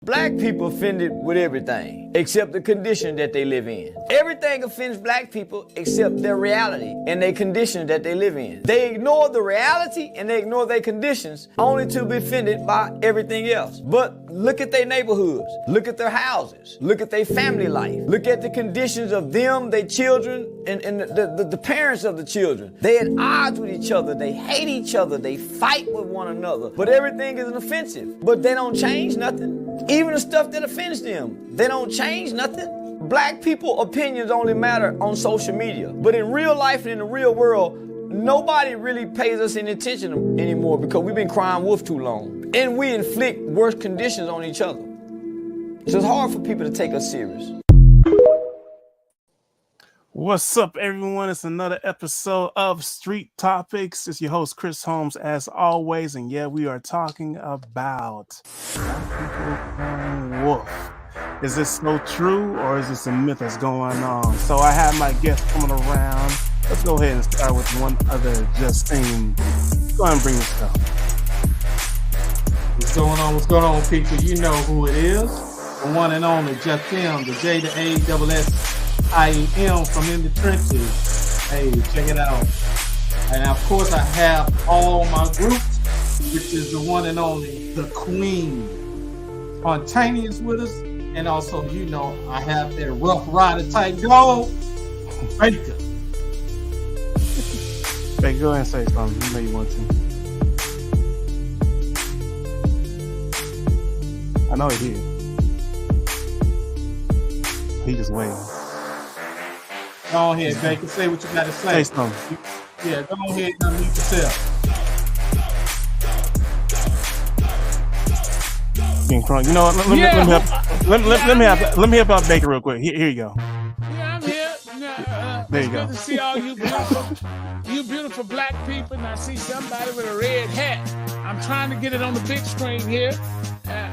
Black people offended with everything, except the condition that they live in. Everything offends black people except their reality and their condition that they live in. They ignore the reality and they ignore their conditions only to be offended by everything else. But look at their neighborhoods, look at their houses, look at their family life, look at the conditions of them, their children, and the parents of the children. They at odds with each other, they hate each other, they fight with one another, but everything is an offensive. But they don't change nothing. Even the stuff that offends them, they don't change nothing. Black people opinions only matter on social media, but in real life and in the real world, nobody really pays us any attention anymore because we've been crying wolf too long. And we inflict worse conditions on each other. So it's hard for people to take us serious. What's up, everyone? It's another episode of Street Topics. It's your host, Chris Holmes, as always. And yeah, we are talking about people crying wolf. Is this so true, or is this a myth that's going on? So I have my guest coming around. Let's go ahead and start with one other Justine. Go ahead and bring this up. What's going on? What's going on, people? You know who it is. The one and only Justine, the J to A double S I am from in the trenches. Hey, check it out. And of course, I have all my groups, which is the one and only the Queen. Spontaneous with us. And also, you know, I have that rough rider type dog, Baker. Baker, go ahead and say something. You know you want to. I know he did. He just waiting. Go ahead, Baker. Say what you got to say. Say something. Yeah, go ahead and unmute yourself. Being crunk. You know what? Let me help out Baker real quick. Here you go. Yeah, I'm here. There you go. Good to see all you beautiful black people. And I see somebody with a red hat. I'm trying to get it on the big screen here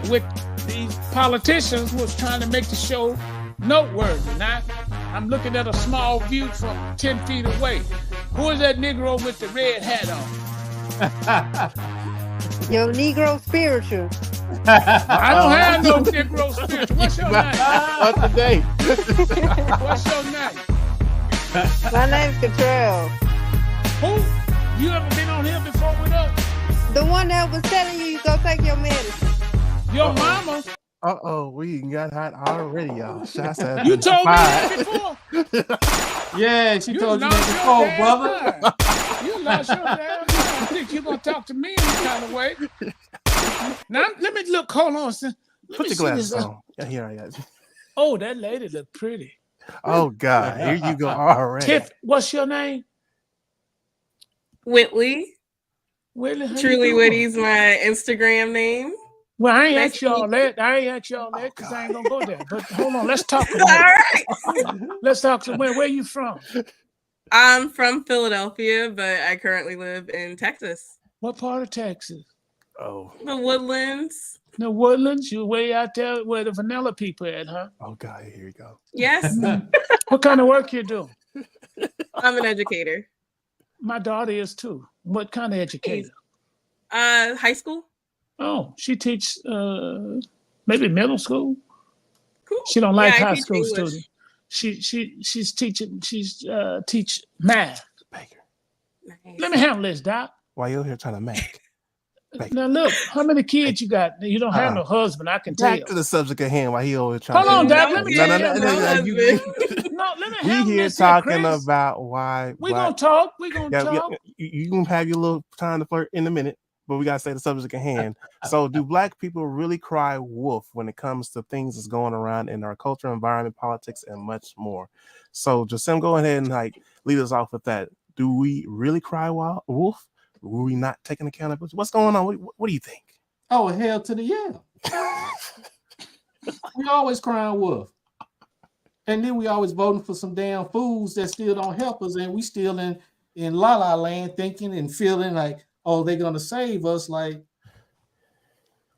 with these politicians who was trying to make the show noteworthy. Now, I'm looking at a small view from 10 feet away. Who is that Negro with the red hat on? Yo, Negro spiritual. I don't have no Negro spiritual. What's your name? Not today. What's your name? My name's Cottrell. Who? You ever been on here before with us? The one that was telling you go take your medicine. Your mama? We got hot already, y'all. Shots at You told me that before. Yeah, she told you that before, brother. You lost your damn mind. I think you're going to talk to me in this kind of way. Now, let me look. Hold on. Put your glasses on. Yeah, here I got. Oh, that lady look pretty. Oh, God. Here you go already. Tiff, what's your name? Whitley. Whitley. Truly Whitty's my Instagram name. Well, I ain't asked y'all that. Because I ain't going to go there. But hold on. Let's talk. All right. Let's talk. So where are you from? I'm from Philadelphia, but I currently live in Texas. What part of Texas? Oh. The Woodlands. The Woodlands? You're way out there where the vanilla people at, huh? Oh, God. Here you go. Yes. What kind of work you do? I'm an educator. My daughter is too. What kind of educator? High school. Oh, she teach maybe middle school. Cool. She don't like Yeah, high school students. She's teaching. Teach math. Baker. Nice. Let me handle this, Doc. Why you here trying to make? Now look, how many kids you got? You don't have no husband. I can tell. Back to the subject at hand. Why he always trying? Hold on, to Doc. Let me. No, let me we here this talking Chris. about why. We gonna talk. We gonna talk. You gonna have your little time to flirt in a minute. But we gotta say the subject at hand. So, do black people really cry wolf when it comes to things that's going around in our culture, environment, politics, and much more? So, Jasim, go ahead and lead us off with that. Do we really cry wolf? Were we not taking accountability? What's going on? What do you think? Oh, hell to the yeah. We always crying wolf. And then we always voting for some damn fools that still don't help us, and we still in la la land thinking and feeling like, oh, they're gonna save us, like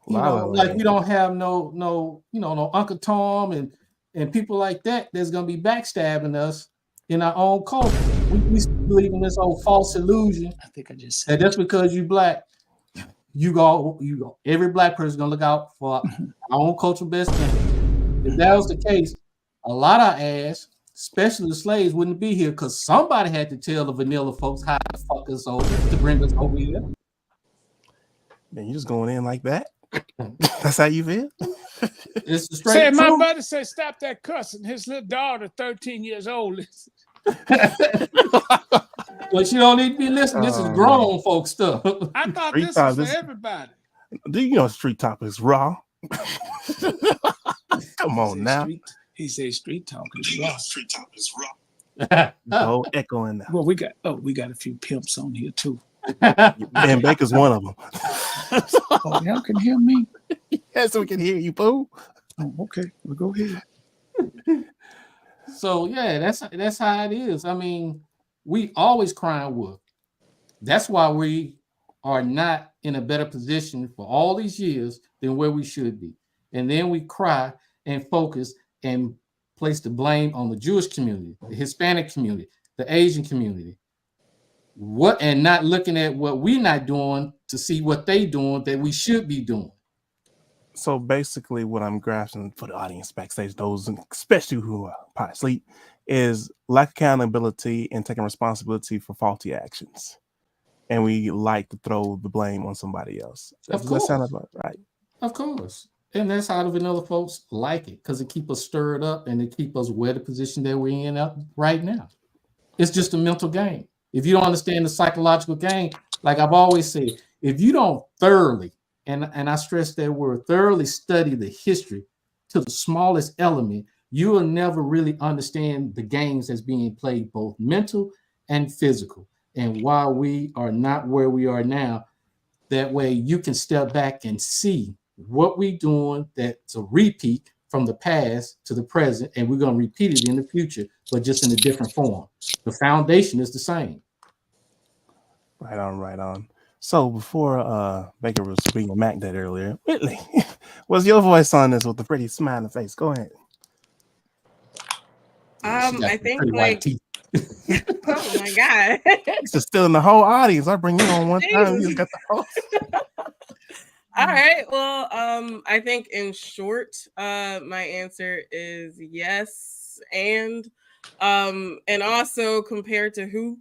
like we don't have no Uncle Tom and people like that that's gonna be backstabbing us in our own culture. We believe in this old false illusion. I think I just said that just because you black, every black person is gonna look out for our own cultural best interest. If that was the case, a lot of ass, especially the slaves, wouldn't be here because somebody had to tell the vanilla folks how to fuck us over to bring us over here. Man, you just going in like that? That's how you feel? It's the straight Say, my truth. brother said, stop that cussing. His little daughter, 13 years old. Well, she don't need to be listening. This is grown folk stuff. I thought Street this was for Topics. everybody. Do you know Street Topics raw? Come on now. He said street talk is raw. Street talk is raw. Oh, echoing that. Well, we got a few pimps on here too. And Baker's one of them. Oh, y'all can hear me? Yes, we can hear you, boo. Oh, okay. Well, go ahead. So yeah, that's how it is. I mean, we always crying wolf. That's why we are not in a better position for all these years than where we should be. And then we cry and focus and place the blame on the Jewish community, the Hispanic community, the Asian community. And not looking at what we're not doing to see what they doing that we should be doing. So basically what I'm grasping for the audience backstage, those especially who are probably asleep, is lack of accountability and taking responsibility for faulty actions. And we like to throw the blame on somebody else. Of Does that course. sound about right? Of course. And that's how the vanilla folks like it, because it keep us stirred up and it keep us where the position that we're in right now. It's just a mental game. If you don't understand the psychological game, like I've always said, if you don't thoroughly, and I stress that word, thoroughly study the history to the smallest element, you will never really understand the games that's being played, both mental and physical. And while we are not where we are now, that way you can step back and see what we're doing that's a repeat from the past to the present, and we're going to repeat it in the future, but just in a different form. The foundation is the same. Right on, right on. So before Baker was being Mac that earlier, Whitley, what's your voice on this with the pretty smiling face? Go ahead. I think like oh my god. It's just still in the whole audience. I bring you on one time. You got the whole All right. Well, I think in short, my answer is yes, and also compared to who,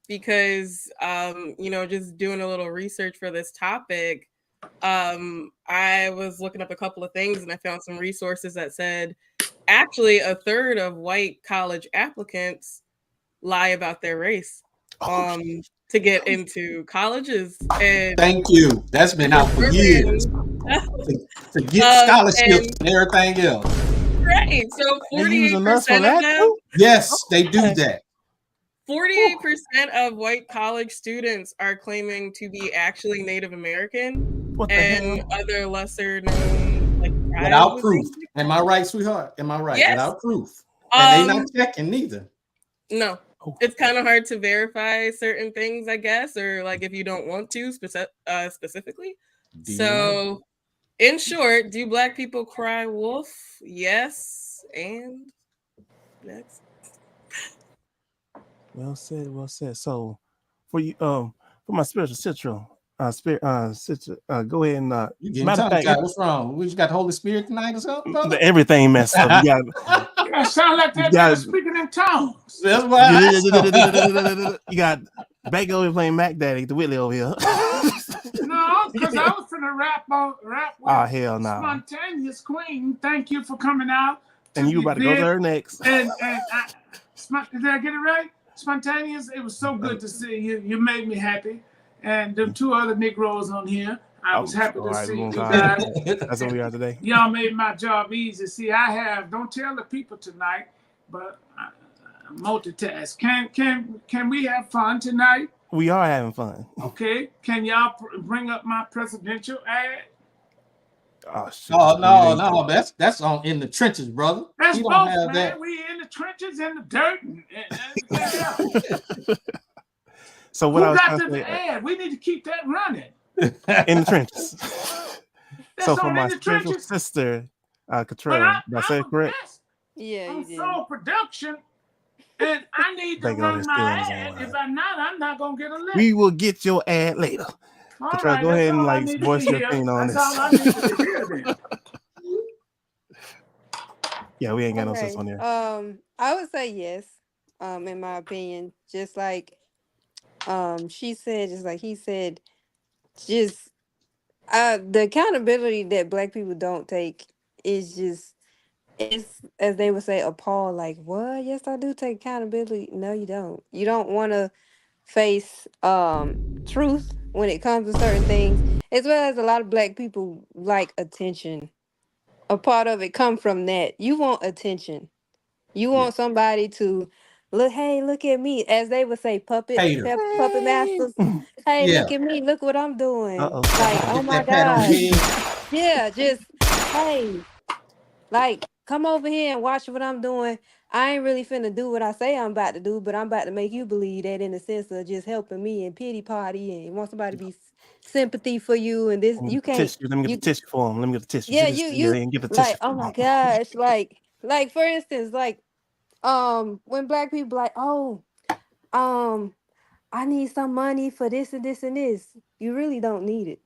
because just doing a little research for this topic, I was looking up a couple of things and I found some resources that said actually a third of white college applicants lie about their race to get into colleges. And thank you. That's been out for years to get scholarships and everything else. Right. So 48% of them. Yes, they do that. 48% of white college students are claiming to be actually Native American and other lesser known without proof. Am I right, sweetheart? Am I right? Yes. Without proof. And they not checking neither. No. It's kind of hard to verify certain things, I guess, or like if you don't want to specifically. So, in short, do black people cry wolf? Yes. And next. Well said, well said. So, for you, for my spiritual citral, go ahead and matter of fact, what's wrong? We just got the Holy Spirit tonight or something, brother? Everything messed up. You got I sound like that guy speaking in tongues. That's why you got Baker over playing Mac Daddy, the Whitley over here. No, because I was finna rap with hell no. Spontaneous Queen. Thank you for coming out. And you about to go to her next. And did I get it right? Spontaneous. It was so good to see you. You made me happy. And the two other Negroes on here, I was happy to see you guys. That's what we are today. Y'all made my job easy. See, don't tell the people tonight, but I multitask. Can we have fun tonight? We are having fun. Okay. Can y'all bring up my presidential ad? Oh shit! Oh no, that's on In the Trenches, brother. That's you both, don't have man. that. We in the trenches, in the dirt, and So what who I was got the ad? We need to keep that running. In the trenches. So for on my In the spiritual Trenches. sister, Cottrell, did I say it correct? Yeah, you On did. Soul Production, and I need to They go run to my Steelers ad. online. If I'm not gonna get a list. We will get your ad later. All Control, right, go that's ahead and all I like needed voice to your hear. opinion on That's this. all I needed to hear then. Yeah, we ain't got no Okay. sense on there. I would say yes. In my opinion, just like she said, just like he said, just the accountability that Black people don't take is just, it's, as they would say, appalled. Like, what? Yes, I do take accountability. No, you don't. You don't want to face truth when it comes to certain things, as well as a lot of Black people like attention. A part of it come from that. You want attention. You Yeah. want somebody to look, hey, look at me, as they would say, Hater. puppet masters. Hey, Yeah. look at me, look what I'm doing. Uh-oh. Like, oh Get my that pat on the God. head. Yeah, just hey, like, come over here and watch what I'm doing. I ain't really finna do what I say I'm about to do, but I'm about to make you believe that, in the sense of just helping me and pity party and want somebody to be sympathy for you. And this, Let me you get the can't, tissue. Let me get the you, tissue for him. Let me get the tissue. yeah, See this? Yeah, you and get the like, tissue oh for my him. gosh, like for instance, like when Black people like, oh, um I need some money for this and this and this. You really don't need it.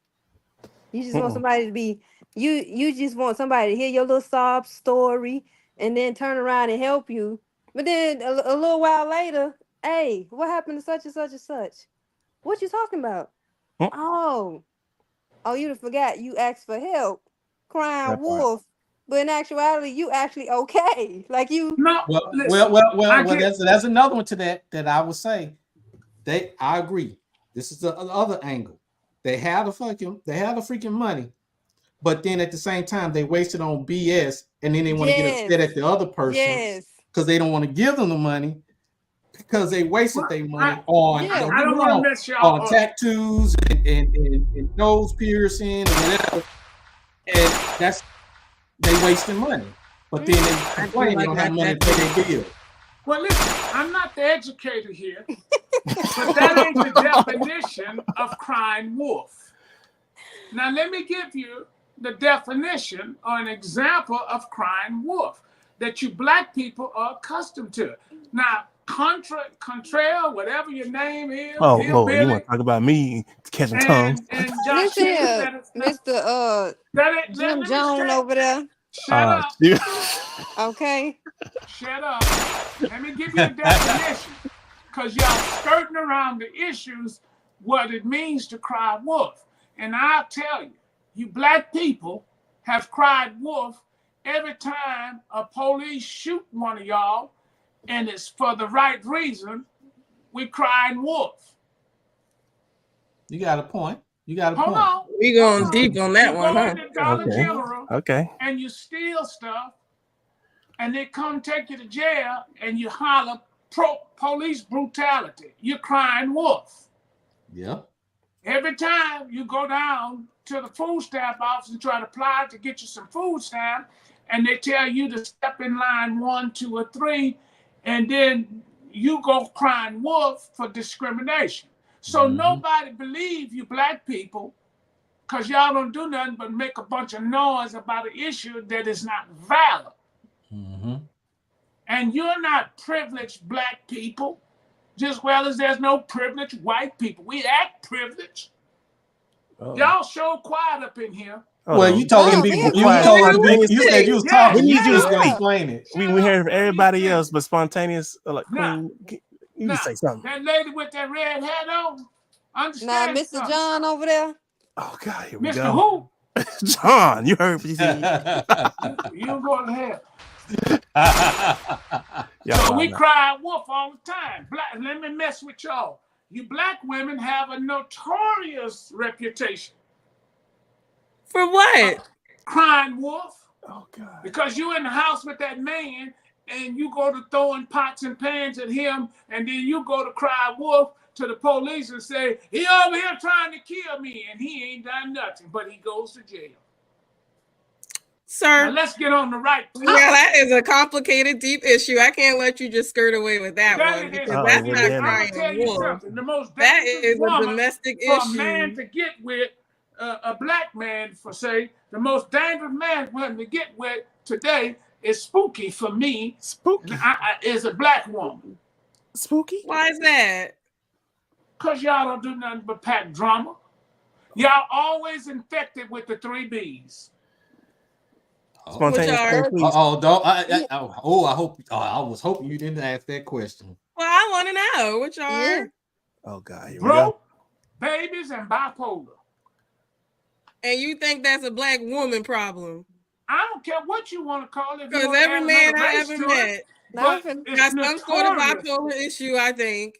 You just want Mm-mm. somebody to be, you just want somebody to hear your little sob story and then turn around and help you. But then a little while later, hey, what happened to such and such and such? What you talking about? Mm, Oh, you forgot you asked for help, crying that part. wolf. But in actuality, you actually okay. Like you, No, Well, well, listen. well, I well, well. get That's another one to that I would say. I agree. This is the other angle. They had the freaking money, but then at the same time they wasted on BS, and then they want to get yes, upset at the other person yes, because they don't want to give them the money because they wasted well, their money on, yeah. don't I get me don't want to wrong, mess y'all on up. tattoos and nose piercing and whatever, and that's they wasting money. But then they I do complain they like don't my have money to pay tattoo. their bill. Well, listen, I'm not the educator here, but that ain't the definition of crying wolf. Now, let me give you the definition or an example of crying wolf that you Black people are accustomed to. Now, Contrail, whatever your name is, Oh Lord, you want Hillbilly, to talk about me catching tongues? and Listen Joshua, here, Mr. let Jim me Jones say, over there. shut up, Shoot. Okay. shut up. Let me give you the definition, because y'all skirting around the issues, what it means to cry wolf. And I'll tell you, you Black people have cried wolf every time a police shoot one of y'all, and it's for the right reason. We crying wolf. You got a point. You got a Hold point. on, We hold going on. deep on that You one, go huh? into Dollar Okay. General Okay. and you steal stuff, and they come take you to jail, and you holler police brutality. You're crying wolf. Yeah. Every time you go down to the food stamp office and try to apply to get you some food stamp, and they tell you to step in line 1, 2, or 3, and then you go crying wolf for discrimination. So nobody believe you Black people, because y'all don't do nothing but make a bunch of noise about an issue that is not valid. Mm-hmm. And you're not privileged Black people, just well as there's no privileged white people. We act privileged. Y'all show quiet up in here. Hold Well, on. you told them No, people. we Be quiet. You said Spontaneous. you was Yeah, talking. We You need you to was gonna speak. yeah. explain it. We heard from everybody else, but spontaneous. Now, Queen, you just say something. that lady with that red hat on, Now, understand Mr. something. John over there. Oh God, here we Mr. go. Who? John, you heard what you said. You go to hell. Y'all So wild we now. cry wolf all the time. Let me mess with y'all. You Black women have a notorious reputation. For what? Crying wolf. Oh God. Because you in the house with that man and you go to throwing pots and pans at him, and then you go to cry wolf to the police and say, he over here trying to kill me, and he ain't done nothing, but he goes to jail. Now Sir, let's get on the right yeah, topic. that is a complicated, deep issue. I can't let you just skirt away with that That one, it is. because Uh-oh, that's we're not I'm beginning. gonna tell crying you wolf. something. The most That dangerous is a woman domestic for a man issue. to get with, a Black man, for say, the most dangerous man for him to get with today is Spooky for me. Spooky. Is a Black woman. Spooky. Why is that? Because y'all don't do nothing but pack drama. Y'all always infected with the 3 B's. Spontaneous, are? please. Don't. I hope. I was hoping you didn't ask that question. Well, I want to know which are. Yeah. Oh God, here we go. Broke, babies, and bipolar. And you think that's a black woman problem? I don't care what you want to call it. Because every man I ever met But No, it's got some sort of notorious. bipolar issue, I think.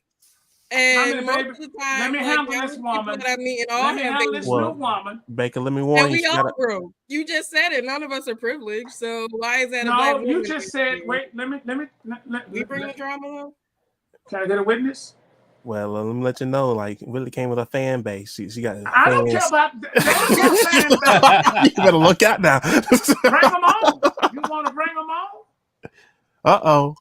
How And many, most baby? of the Let time, me like handle now this people woman. that I meet and all Let me have handle babies. this new woman. Baker, let me warn And you. we all broke. You just said it. None of us are privileged. So why is that a black No, woman? you just said, wait, let me. We bring the drama up? Can I get a witness? Well, let me let you know. Like, Willie came with a fan base. She got. I don't care about that. You better look out now. Bring them on. You want to bring them on? Uh-oh.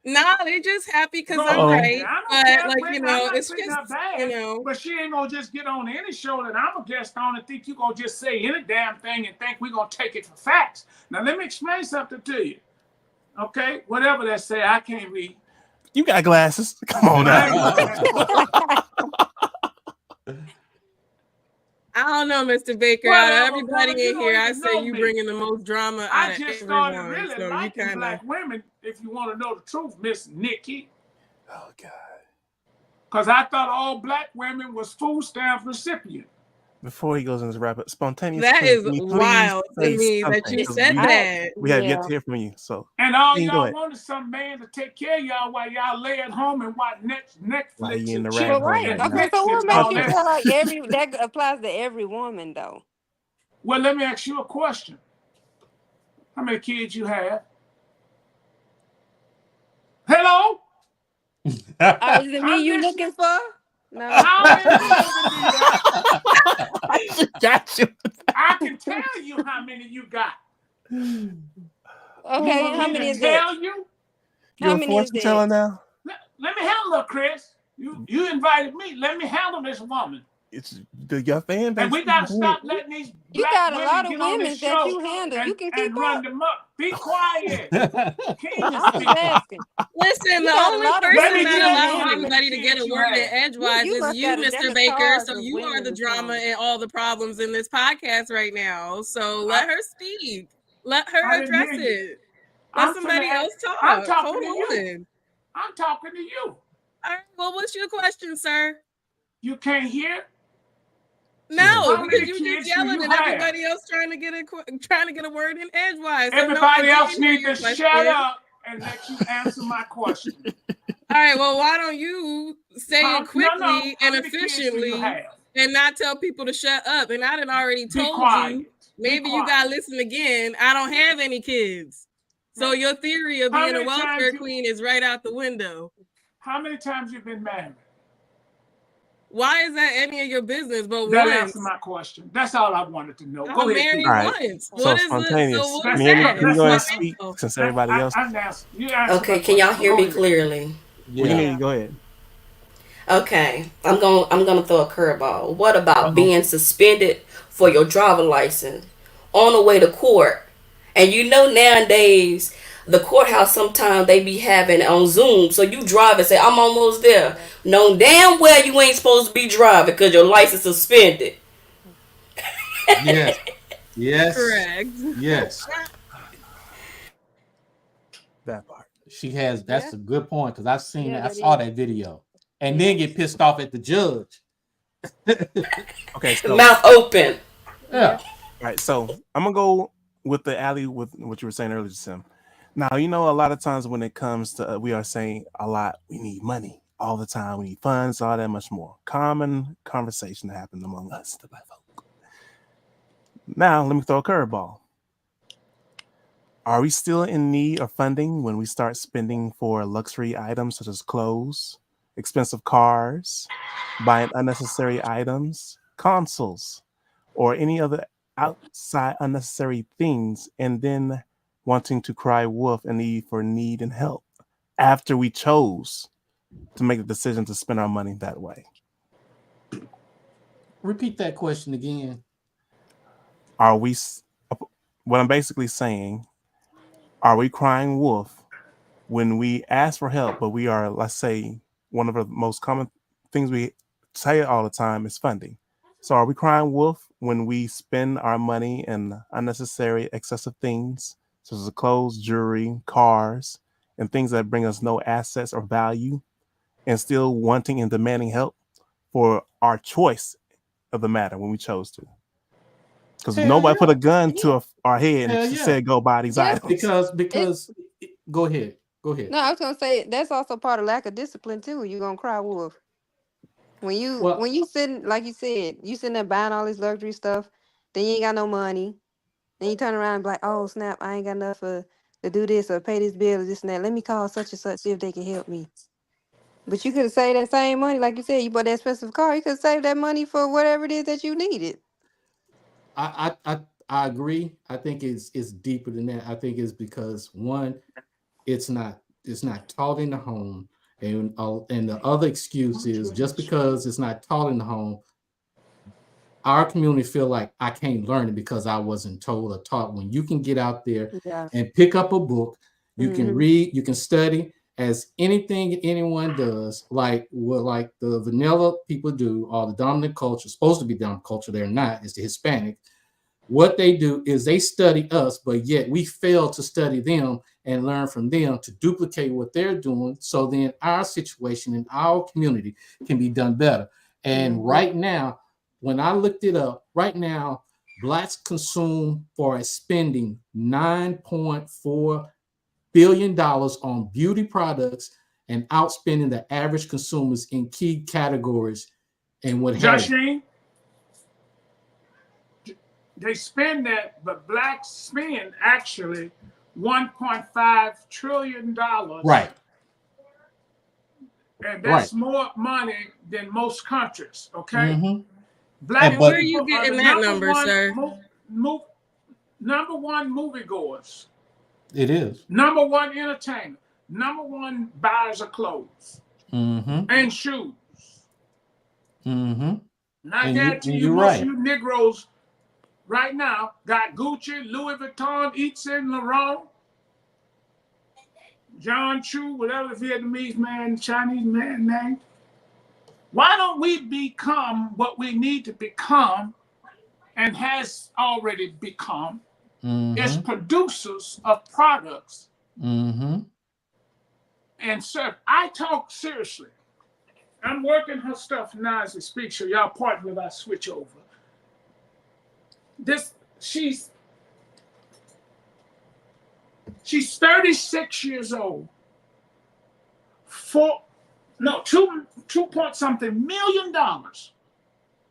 Nah, they just happy because I'm Uh-oh. right. I don't But care, like, Brittany, you I'm know, not it's treating just, her bad, you know. but she ain't gonna just get on any show that I'm a guest on and think you gonna just say any damn thing and think we're gonna take it for facts. Now let me explain something to you. Okay, whatever that say, I can't read. You got glasses. Come on now. I don't know, Mr. Baker. Out of everybody in here, I say you bringing the most drama out of just started everyone. really So you liking kind black of. women, if you want to know the truth, Miss Nikki. Oh God. Because I thought all black women was food stamp recipient. Before he goes into rapid, spontaneous. That can is you wild to say me that something? you 'Cause said that. We have yet Yeah. to hear from you. So And all go y'all ahead. wanted some man to take care of y'all while y'all lay at home and watch Why Netflix you in and the chill rabbit But hole right. right and now? Okay, so Netflix what and makes all you that. feel like that applies to every woman though? Well, let me ask you a question. How many kids you have? Hello? Is it me I'm you listening. looking for? No. How many children do you have? Got you. I can tell you how many you got. Okay, You how want me many to is it? tell you? How You're a many is fortune teller it? now? Let me handle her, Chris. You invited me. Let me handle this woman. It's your fan base. And we got to stop letting these You black got a women lot of get on this women that show you handle. You can keep and run up. them up. Be quiet. King is I'm just speaking. asking. Listen, You the got a only lot of Let person me women that you tell you allows how handle. many anybody to get a kids you word in have. edgewise You is must you, got a deck Mr. of Baker. cards So of you are women the or drama something. and all the problems in this podcast right now. So let her speak. Let her I didn't address hear you. it. Let somebody else talk. I'm talking Hold to you. on. I'm talking to you. All right. Well, what's your question, sir? You can't hear? No, How because many you just kids do yelling you and have? everybody else trying to get a word in edgewise. So Everybody no, I else didn't hear need your to question. shut up and let you answer my question. All right, well, why don't you say it quickly How and many kids do you efficiently have? and not tell people to shut up? And I done already Be told quiet. you, maybe you gotta listen again. I don't have any kids. So your theory of How being a many times welfare you- queen is right out the window. How many times you been married? Why is that any of your business but That once? answers my question. That's all I wanted to know. I'm Go ahead, married Pete. All right. once. So What is it? spontaneous. So what Can is you hear me? that? Can you That's go ahead my and speak info. since everybody else? You answer Okay, my can y'all question. hear Go me ahead. clearly? We can hear you. Go ahead. Okay, I'm gonna throw a curveball. What about Uh-oh. being suspended for your driver license on the way to court? And you know nowadays the courthouse sometimes they be having it on Zoom, so you drive and say I'm almost there. Know damn well you ain't supposed to be driving because your license suspended. Yes. Yes. Correct. Yes. That part. She has. Yeah. That's a good point because I seen Yeah, that. I that saw is. that video, and Yeah. then get pissed off at the judge. Okay, so Mouth open. Yeah. all right, so I'm gonna go with the alley with what you were saying earlier, Sim. Now you know a lot of times when it comes to we are saying a lot. We need money all the time. We need funds, all that much more. Common conversation that happened among us, the black folk. Now let me throw a curveball. Are we still in need of funding when we start spending for luxury items such as clothes, expensive cars, buying unnecessary items, consoles, or any other outside unnecessary things, and then wanting to cry wolf and need and help after we chose to make the decision to spend our money that way? Repeat that question again. Are we, what I'm basically saying, are we crying wolf when we ask for help, but we are, let's say, one of the most common things we say all the time is funding. So are we crying wolf when we spend our money in unnecessary, excessive things, such as clothes, jewelry, cars, and things that bring us no assets or value, and still wanting and demanding help for our choice of the matter when we chose to? Because Hell nobody put yeah. a gun to our head and Hell yeah. said, go buy these Yeah, items. Because go ahead. Go ahead. no, I was gonna say that's also part of lack of discipline too. You're gonna cry wolf. Well, When you sitting, like you said, you sitting there buying all this luxury stuff, then you ain't got no money. Then you turn around and be like, oh snap, I ain't got enough to do this or pay this bill or this and that. Let me call such and such, see if they can help me. But you could have saved that same money, like you said, you bought that expensive car. You could have saved that money for whatever it is that you needed. I agree. I think it's deeper than that. I think it's because one, it's not taught in the home, and the other excuse is just because it's not taught in the home, our community feel like I can't learn it because I wasn't told or taught. When you can get out there Yeah. and pick up a book, you can Mm-hmm. read, you can study as anything anyone does, like what like the vanilla people do, or the dominant culture, supposed to be dominant culture, they're not, it's the Hispanic. What they do is they study us, but yet we fail to study them and learn from them to duplicate what they're doing. So then our situation in our community can be done better. And Mm-hmm. right now, when I looked it up, right now, blacks consume for a spending $9.4 billion on beauty products and outspending the average consumers in key categories and what have you. Joshine, they spend that, but blacks spend actually $1.5 trillion. Right. And that's more money than most countries, okay? Mm-hmm. Black And Where are but you people are getting the that number, sir? number one moviegoers, it is. number one entertainer, number one buyers of clothes Mm-hmm. and shoes. Mm-hmm. And I And guarantee you, you're most of right. you Negroes right now got Gucci, Louis Vuitton, Yves Saint Laurent, John Chu, whatever the Vietnamese man, Chinese man name. Why don't we become what we need to become and has already become is producers of products Mm-hmm. and serve. I talk seriously. I'm working her stuff now as we speak, so y'all pardon me if I switch over. She's 36 years old. Two point something million dollars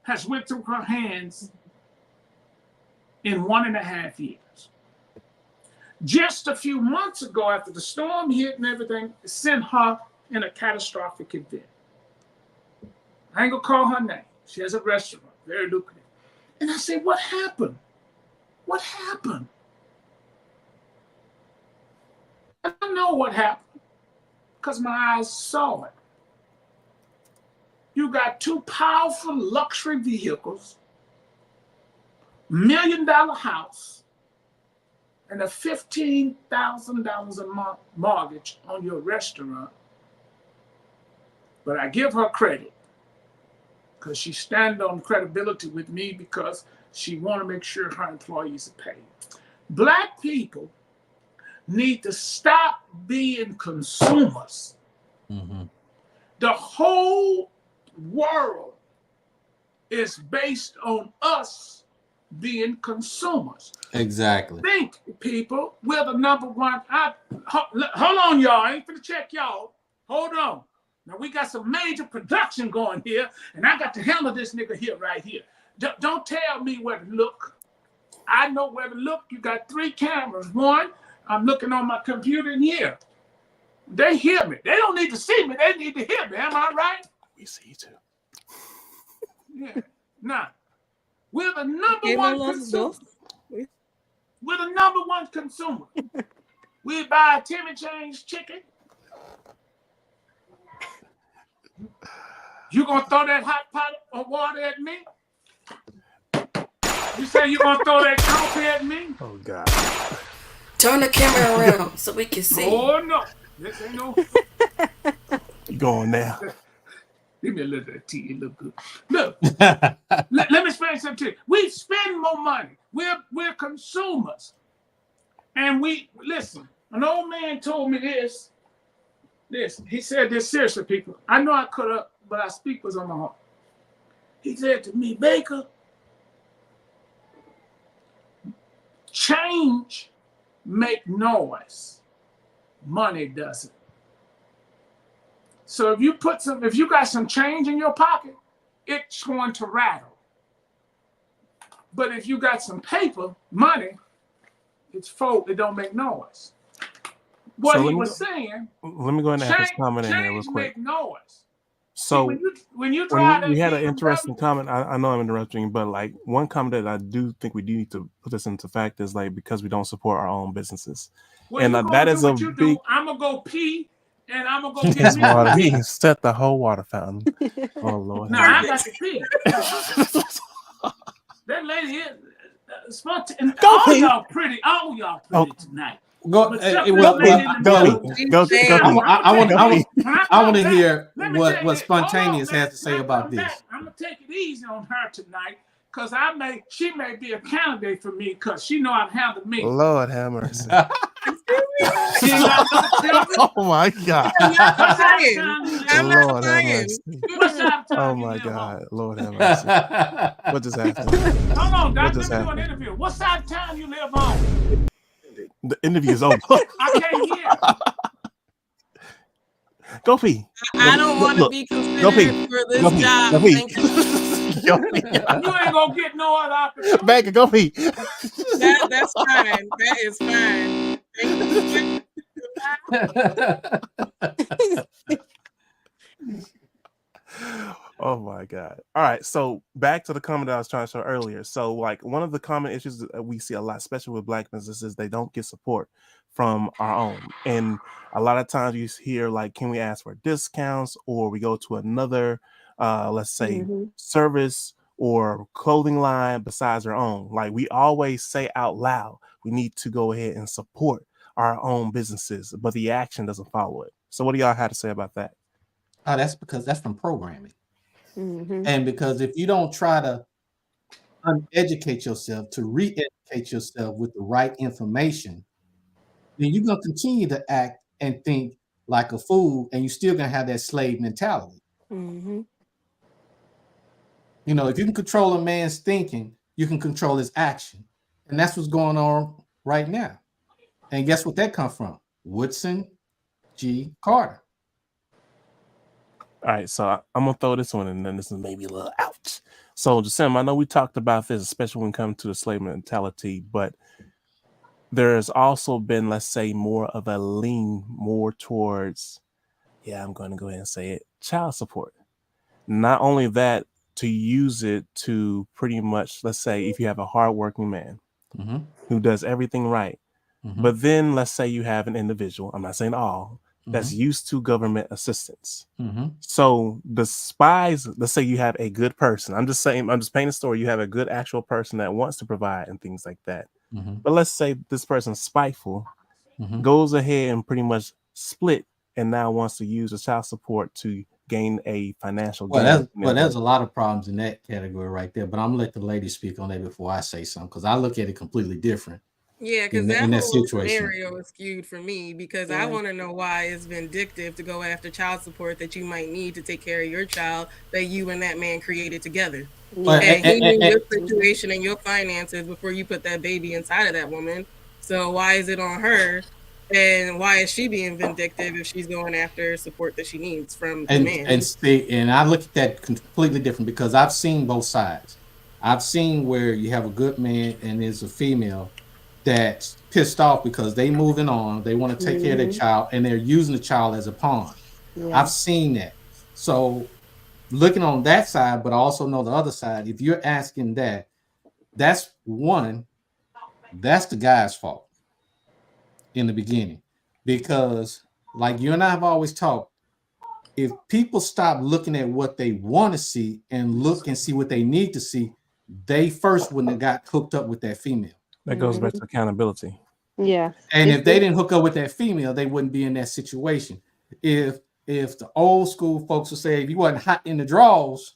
has went through her hands in 1.5 years. Just a few months ago, after the storm hit and everything, it sent her in a catastrophic event. I ain't gonna call her name. She has a restaurant, very lucrative. And I said, what happened? What happened? I don't know what happened because my eyes saw it. You got two powerful luxury vehicles, $1 million house, and a $15,000 a month mortgage on your restaurant. But I give her credit because she stands on credibility with me because she want to make sure her employees are paid. Black people need to stop being consumers. Mm-hmm. The whole world is based on us being consumers. Exactly. Think, people, we're the number one. Hold on, y'all. I ain't finna check y'all. Hold on. Now we got some major production going here, and I got to handle this nigga here right here. Don't tell me where to look. I know where to look. You got 3 cameras. One, I'm looking on my computer in here. They hear me. They don't need to see me. They need to hear me. Am I right? We see you too. Yeah. Now, we're the number one consumer. We're the number one consumer. We buy Timmy James chicken. You gonna throw that hot pot of water at me? You say you gonna throw that coffee at me? Oh God. Turn the camera around so we can see. Oh no. This ain't no. Going now. Give me a little of that tea. It look good. Look, let me explain something to you. We spend more money. We're consumers. And we, listen, an old man told me this. He said this seriously, people. I know I could have, but I speak what's on my heart. He said to me, Baker, change make noise. Money doesn't. So if you got some change in your pocket, it's going to rattle. But if you got some paper, money, it don't make noise. What he was saying. Let me go ahead and add this comment in there real quick. Make noise. So see, when you drive we had an interesting comment. I know I'm interrupting, but like one comment that I do think we do need to put this into fact is like because we don't support our own businesses, and that is a big. I'm gonna go pee. And I'm gonna go get His me water. some He tea. set the whole water fountain. Oh Lord! No, I got to pee. That lady is spontaneous. All y'all pretty tonight. Go. I want to hear what Spontaneous has to say about this. I'm gonna take it easy on her tonight, cause she may be a candidate for me, cause she know I've handled me. Lord have mercy. Oh my God! I'm not lying. Lord have mercy. Oh my God! Lord have mercy. What just happened? Hold on, Doc. Let me do an interview. What side of town you live on? The interview is over. I can't hear. Go pee. I don't want to be considered for this job. Thank you. You ain't gonna get no other opportunity. Baker, go pee. That's fine. That is fine. Thank you. Oh my God. All right. So back to the comment that I was trying to show earlier. So like one of the common issues that we see a lot, especially with Black businesses, they don't get support from our own. And a lot of times you hear like, can we ask for discounts, or we go to another, let's say service or clothing line besides our own. Like we always say out loud, we need to go ahead and support our own businesses, but the action doesn't follow it. So what do y'all have to say about that? Oh, that's because that's from programming. And because if you don't try to uneducate yourself, to re-educate yourself with the right information, then you're going to continue to act and think like a fool, and you're still going to have that slave mentality. You know, if you can control a man's thinking, you can control his action. And that's what's going on right now. And guess what that comes from? Woodson G. Carter. All right, so I'm gonna throw this one, and then this is maybe a little ouch. So, Jasim, I know we talked about this, especially when it comes to the slave mentality, but there has also been, let's say, more of a lean more towards, I'm going to go ahead and say it, child support. Not only that, to use it to pretty much, let's say, if you have a hardworking man who does everything right, but then let's say you have an individual, I'm not saying all, that's used to government assistance. So the spies, let's say you have a good person. I'm just painting a story. You have a good actual person that wants to provide and things like that. But let's say this person's spiteful, goes ahead and pretty much split, and now wants to use the child support to gain a financial gain. There's a lot of problems in that category right there. But I'm gonna let the lady speak on that before I say something, because I look at it completely different. Yeah, because that whole scenario is skewed for me, because I want to know why it's vindictive to go after child support that you might need to take care of your child that you and that man created together. And he knew your situation and your finances before you put that baby inside of that woman. So why is it on her? And why is she being vindictive if she's going after support that she needs from the man? And I look at that completely different, because I've seen both sides. I've seen where you have a good man and there's a female that's pissed off because they moving on, they want to take care of their child, and they're using the child as a pawn. I've seen that. So looking on that side, but I also know the other side. If you're asking that, that's the guy's fault in the beginning, because like you and I have always talked, if people stop looking at what they want to see and look and see what they need to see, they first wouldn't have got hooked up with that female. That goes back to accountability. And if they didn't hook up with that female, they wouldn't be in that situation. If if the old school folks would say if you wasn't hot in the draws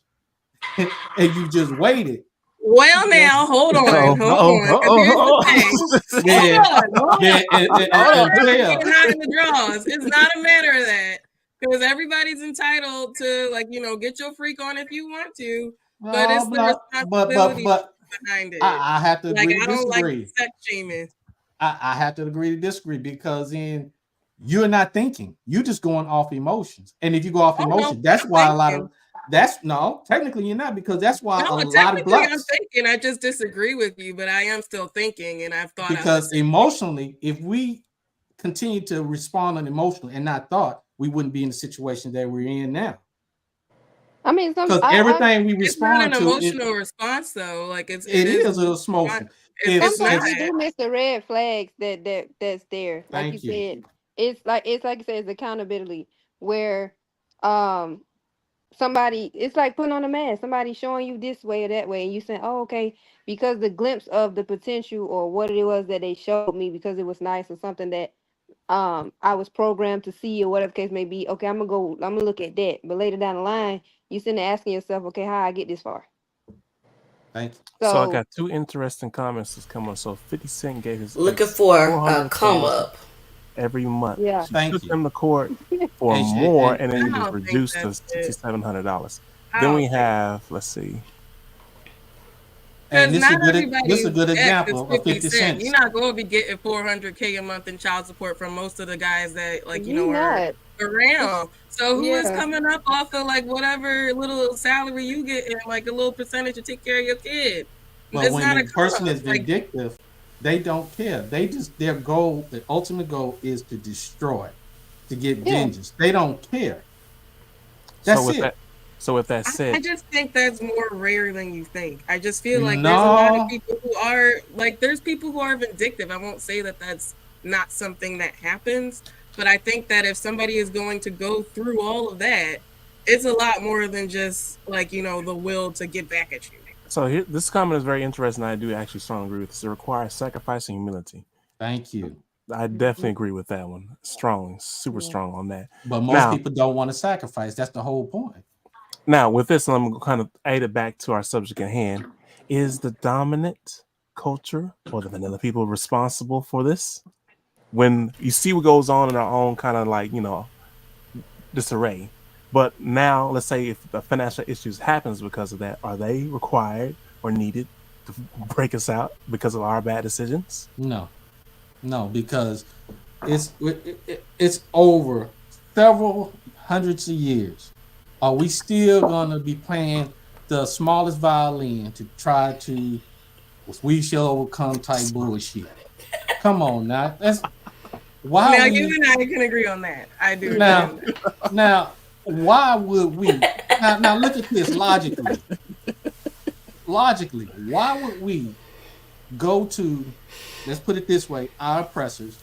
and you just waited, Well, now hold on, hold on. 'Cause here's the thing. then, Hold on. then It's not and really tell. getting hot in the draws. It's not a matter of that. Because everybody's entitled to, like, get your freak on if you want to. But it's the responsibility behind it. I have to Like, agree I to don't like disagree. sex shaming. I have to agree to disagree because then you're not thinking. You're just going off emotions. And if you go off emotion, that's why a lot of technically you're not, because that's why a lot of blacks. I'm thinking. I just disagree with you, but I am still thinking, and I've thought because emotionally, if we continue to respond on emotional and not thought, we wouldn't be in the situation that we're in now. I mean, because everything we respond to, to, it's not an emotional response though. Like it is an emotion. Sometimes you do miss the red flags that's there. Like you said, it's like you said, it's accountability where somebody, it's like putting on a mask. Somebody showing you this way or that way, and you saying, "Oh, okay," because the glimpse of the potential or what it was that they showed me because it was nice or something that I was programmed to see or whatever the case may be. Okay, I'm gonna look at that. But later down the line, you sitting there asking yourself, okay, how I get this far? Thank you. So I got two interesting comments that's come on. So 50 Cent gave his looking for a come up every month. Yeah, she took him to court for more, and then he was reduced to $6,700. Then we have, let's see. And this is a good example of 50 cents. You're not going to be getting $400K a month in child support from most of the guys that are around. So who is coming up off of like whatever little salary you get and like a little percentage to take care of your kid? Well, when a person is vindictive, they don't care. They just their ultimate goal is to destroy, to get vengeance. They don't care. That's it. So with that said, I just think that's more rare than you think. I just feel like there's a lot of people who are like, there's people who are vindictive. I won't say that that's not something that happens, but I think that if somebody is going to go through all of that, it's a lot more than just like, the will to get back at you. So here, this comment is very interesting. I do actually strongly agree with this. It requires sacrifice and humility. Thank you. I definitely agree with that one. Strong, super strong on that. But most people don't want to sacrifice. That's the whole point. Now, with this, I'm going to kind of aid it back to our subject at hand. Is the dominant culture or the vanilla people responsible for this? When you see what goes on in our own kind of like, disarray. But now, let's say if the financial issues happens because of that, are they required or needed to break us out because of our bad decisions? No, because it's over several hundreds of years. Are we still gonna be playing the smallest violin to try to we shall overcome type bullshit? Come on now. That's why you and I can agree on that. I do. Now, why would we now look at this logically? Logically, why would we go to, let's put it this way, our oppressors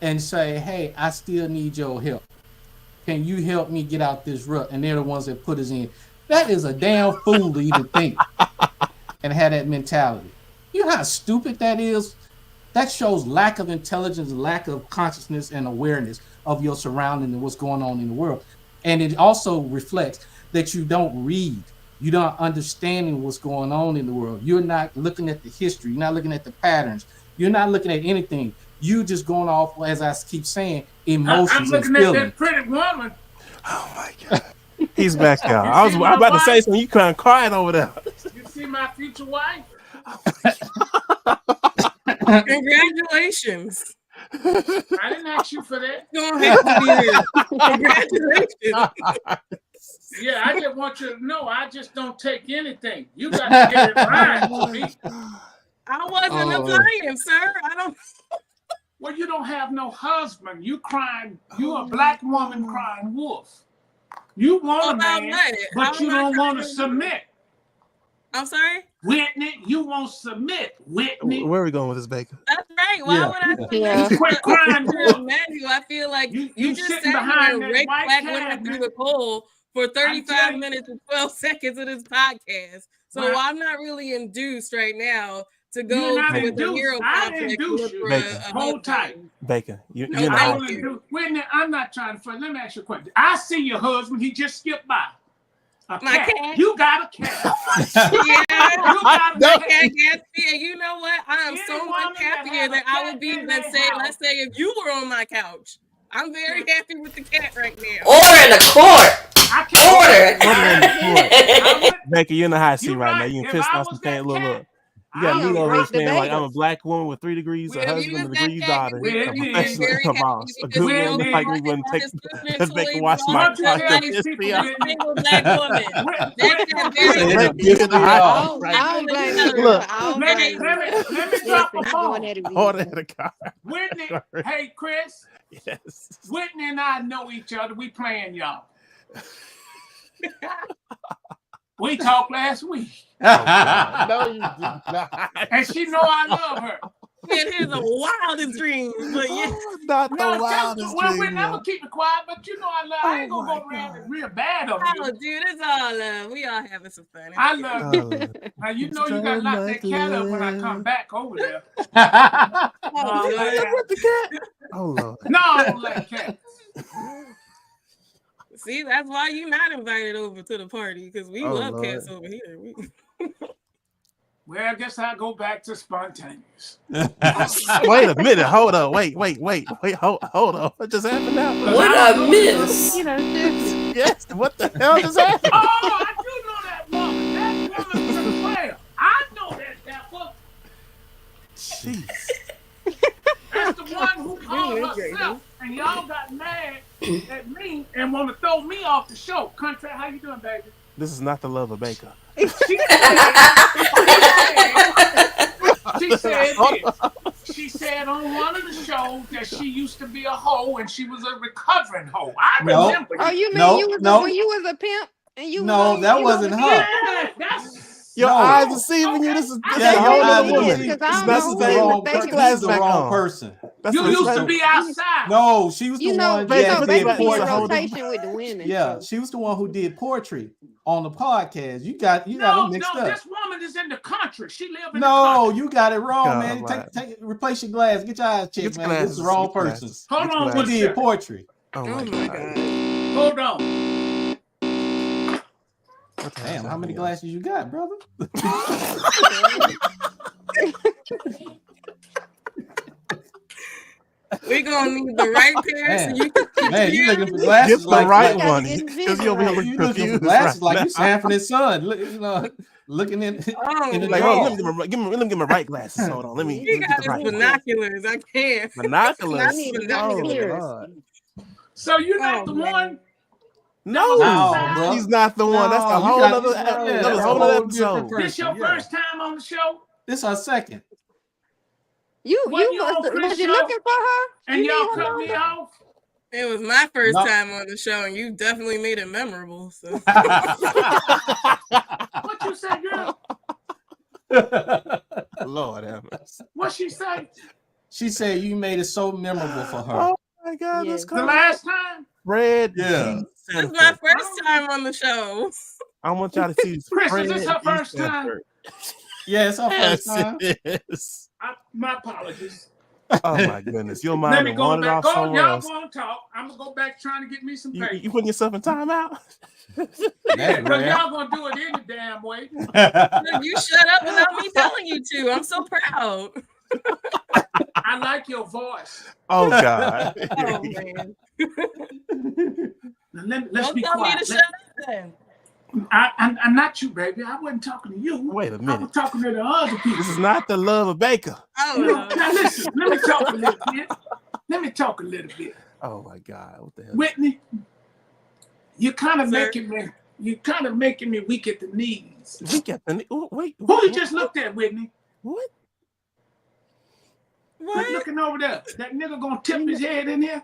and say, hey, I still need your help. Can you help me get out this rut? And they're the ones that put us in. That is a damn fool to even think and have that mentality. You know how stupid that is? That shows lack of intelligence, lack of consciousness and awareness of your surrounding and what's going on in the world. And it also reflects that you don't read. You're not understanding what's going on in the world. You're not looking at the history. You're not looking at the patterns. You're not looking at anything. You just going off, as I keep saying, emotions and feelings. I'm looking at that pretty woman. Oh my God. He's back, y'all. I was about to say something. You kind of crying over there. You see my future wife? Congratulations. I didn't ask you for that. You don't have to be here. Congratulations. Yeah, I just want you to know I just don't take anything. You got to get it right for me. I wasn't applying, sir. I don't. Well, you don't have no husband. You crying. You a black woman crying wolf. You want a man, but you don't want to submit. I'm sorry? Whitney, you won't submit, Whitney. Where are we going with this, Baker? That's right. Why would I submit? Quit crying, Matthew, I feel like you just sat here and raked black women through the coal for 35 minutes and 12 seconds of this podcast. So I'm not really induced right now to You go not with the hero induce. I complex and induce look you. for Bacon. a Hold tight. Bacon, you No, in the I hot will seat. induce. Wait a minute, I'm not trying to fight. Let me ask you a question. I see your husband. He just skipped by. A My cat. cat? You got a cat. Yeah, You got a my cat. cat Gatsby, and you know what? I am Any so woman much that happier have a than I cat would be in than their say, house. let's say, if you were on my couch. I'm very happy with the cat right now. Order in the court. I can't. Order. Bacon, you're in the hot seat You right now. right. You can If piss I off some was that thing. Look, cat, look. You got I me would over here break the saying like bacon. I'm a black woman with 3 degrees, Well, a if you husband, was a that degrees cat, daughter, you a would be professional very boss, happy a because good you woman know like he me wouldn't all take his food because and they can toys wash and my all What you car that tell and these piss people, me off. a Whitney? single black woman. That cat He said very it'll happy. piss me I off. don't, Right. I don't blame you, Look, girl. I don't Let blame you. me drop Listen, a he going bomb. at it Order again. in the car. Whitney, hey Chris, Yes. Whitney and I know each other. We playing y'all. We talked last week, No, you did not. and she know I love her. It is a wildest dream, but yeah. Oh, not the No, wildest well, we dream. never yet. keep it quiet, but you know I love. I ain't Oh gonna my go around God. it real bad on Oh, you. dude, it's all love. We all having some fun. It's I good. love you. Oh, Now you know you gotta lock that cat up when I come back over there. Oh, No, Lord. with the cat. Oh Lord. no, I don't like cats. See, that's why you're not invited over to the party because we Oh, love Lord. cats over here. Well, I guess I go back to spontaneous. Wait a minute. Hold on. Wait. Hold on. What just happened now? What I miss? You know, just Yes. What the hell just happened? Oh, I do know that woman. That woman's a player. I know that one. Jeez. That's the one who called herself, and y'all got mad at me and want to throw me off the show. Country, how you doing, baby? This is not the love of Baker. She said this. She said on one of the shows that she used to be a hoe and she was a recovering hoe. I No. remember. oh, you mean No, you was no. when you was a pimp and you No, was that you wasn't was- her. Yeah, that's Your No. eyes deceiving you. This is Yeah, a your whole eyes other are woman. deceiving. Because I don't This know is who the they wrong was person. thinking This is Glasses the back wrong on. person. That's you what used it's to like. be outside. No, she was You the know, one Baker, that so did Baker be in Hold on. rotation with the women. Yeah, so. she was the one who did poetry on the podcast. You got No, them mixed up. this woman is in the country. She live in the No, country. you got it wrong, God, man. man. Replace your glass. Get your eyes Get checked, your man. This is glasses. the wrong Get your person. glasses. Hold Get on your Who one glasses. did second. poetry? Oh Oh my my God. God. Hold on. What the hell's Damn, how many happening, glasses you got, brother? We're gonna need the right pair so Man, you can man, you looking for confuse. glasses Get the like right gotta one. get his Because vision you over here right. looking you looking for confused glasses right like you now. Sanford and Son, looking in Oh, in the Like, dark. oh, let me get my right glasses. Hold on. Let me he get got the his right one. binoculars. I can't. Binoculars. You need Not Oh, binoculars. Lord. So you're not Oh, the man. one. No, No, bro. he's not the one. That's a No, you whole got other. yeah, That was that's a a whole other whole different episode. This your person. Yeah. first time on the show? This her second. You Wasn't you on was Chris' you show? looking for her? And You y'all need her cut me number? off? It was my first No. time on the show, and you definitely made it memorable. So What you say, girl? Lord have mercy. What she say? She said you made it so memorable for her. Oh my God, Yes. this The call. last time? Fred Yeah. G. this is my Sanford. first time on the show. I want y'all to see this. Chris, Fred is this her G. first time? Sanford. Yeah, it's her first Yes, time. it is. My apologies. Oh my goodness, your Let mind me will go wander back. off Go, somewhere y'all else. go on talk. I'm gonna go back trying to get me some You paper. putting yourself in timeout? That's Because rare. y'all gonna do it any damn way. Look, you shut up without me telling you to. I'm so proud. I like your voice. Oh God. Oh man. Now let's Don't be tell me quiet. to shut up then. I'm not you, baby. I wasn't talking to you. Wait a I minute. was talking to the other people. This is not the love of Baker. Oh, Now listen, let me talk a little bit. Let me talk a little bit. Oh my God, what the hell? Whitney, you're kind of Sir? making me weak at the knees. We got the wait. Who you just looked at, Whitney? What? what? Looking over there. That nigga gonna tip his head in here.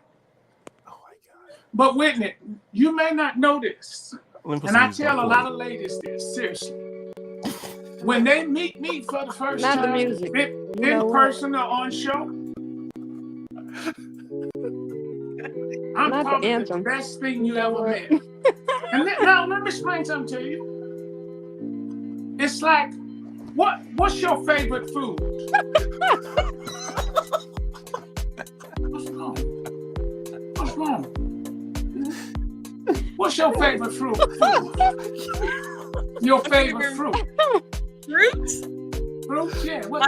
Oh my God. But Whitney, you may not know this. Let me put And some I music tell a on lot for of ladies this, seriously. When they meet me for the first Not the time, music. in You know what? person or on show, I'm Not the probably the anthem. best thing you You know ever what? met. And now let me explain something to you. It's like What's your favorite food? What's wrong? What's wrong? What's your favorite fruit? Your favorite fruit? Fruit? Fruit? Yeah. What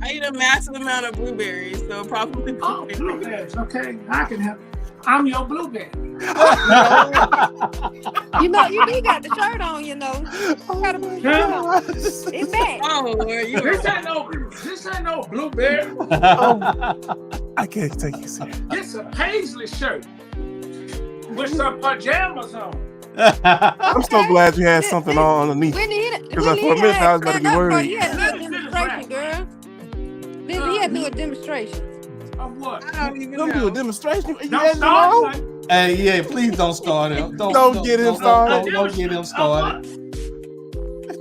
I eat a massive amount of blueberries, so probably blueberries. Okay, I can help. I'm your blueberry. You got the shirt on. You know, got to put it on. It's back. Oh, Lord, This ain't no blueberry. I can't take you serious. It's a paisley shirt with some pajamas on. I'm so glad you had something on underneath. Because for a minute I was going to be worried. You had to do a demonstration, girl. He had to do a demonstration. Of what? I don't even Don't know. do a demonstration. You Don't had start to nothing. Hey, yeah, please don't start him. Don't get him started. Don't get him started.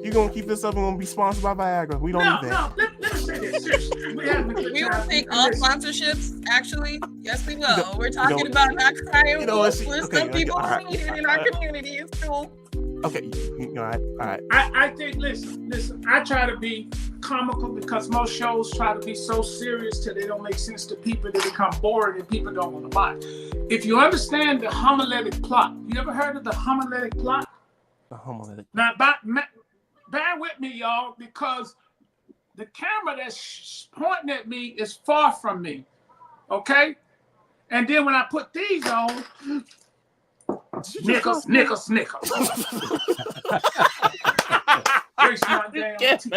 You're going to keep this up and going to be sponsored by Viagra. We don't need that. No, let me say this. Seriously. We will take all sponsorships, actually. Yes, we will. We're talking about not crying wolf with some people who need it in our community. It's cool. Okay, all right. I think, listen, I try to be comical because most shows try to be so serious till they don't make sense to people. They become boring and people don't want to watch. If you understand the homiletic plot, you ever heard of the homiletic plot? The homiletic. Now, bear with me, y'all, because the camera that's pointing at me is far from me, okay? And then when I put these on, snicker.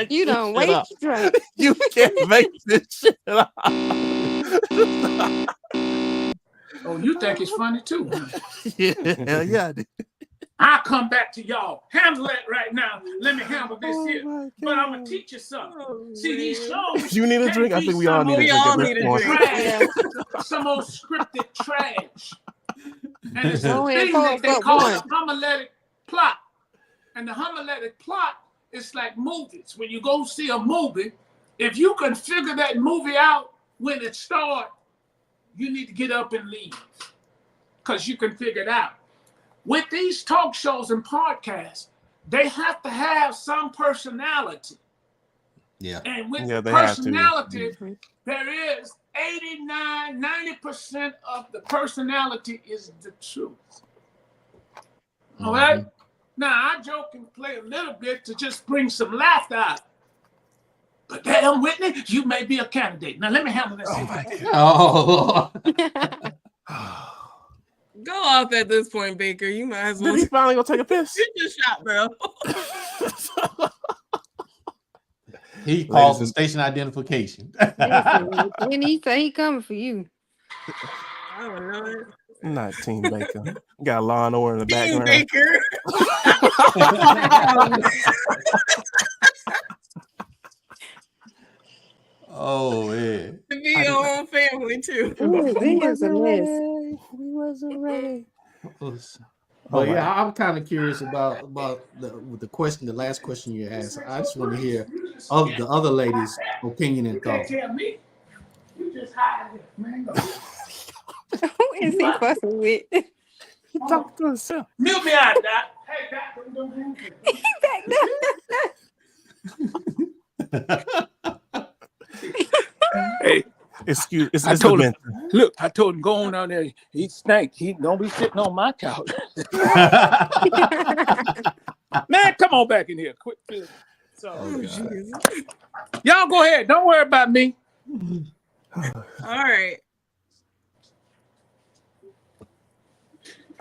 You don't waste your drink. You can't make this shit up. Oh, you think it's funny too? Hell yeah, I did. I'll come back to y'all. Handle it right now. Let me handle this here. But I'm gonna teach you something. See, these shows. You need a drink? I think we all need a drink. We all need a drink. Some old scripted trash. And it's a Go ahead, thing that they fuck call one. the homiletic plot. And the homiletic plot is like movies. When you go see a movie, if you can figure that movie out when it starts, you need to get up and leave. Because you can figure it out. With these talk shows and podcasts, they have to have some personality. Yeah. And with Yeah, they personality, there is 89-90% of the personality is the truth. All right? Now, I joke and play a little bit to just bring some laughter out. But damn, Whitney, you may be a candidate. Now, let me handle this. Oh. Go off at this point, Baker. You might as well. Did he finally go take a piss? You just shot, bro. He calls for station identification. When he say he coming for you. I don't know it. Not Team Baker. Got Law and Order in the Team background. Baker. Oh, yeah. To be your own family, too. Ooh, this is a mess. We wasn't ready. But yeah, I'm kind of curious about the question, the last question you asked. I just want to hear of the other ladies' opinion and thoughts. Tell me. You just hide it, man. Who is he fussing with? He talked to himself. Mute me out, Doc. Hey, Doc, don't hang Back there. Hey, Excuse. It's I told the him. Look, I told him go on down there. He stank. He don't be sitting on my couch. Man, come on back in here, quick. So, y'all go ahead. Don't worry about me. All right.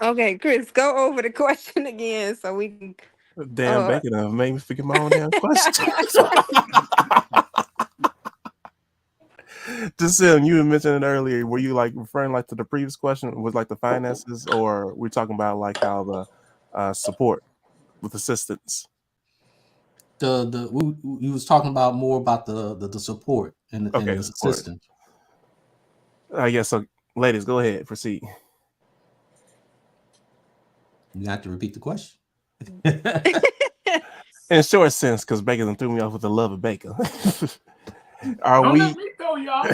Okay, Chris, go over the question again so we can. Damn, Baker done made me forget my own damn question. Just you had mentioned it earlier. Were you like referring like to the previous question? Was like the finances, or we're talking about like how the support with assistance? We was talking about more about the support and the assistance. Yes. So, ladies, go ahead, proceed. You have to repeat the question. In short sense, because Baker done threw me off with the love of Baker. Are Don't we? let me go, y'all.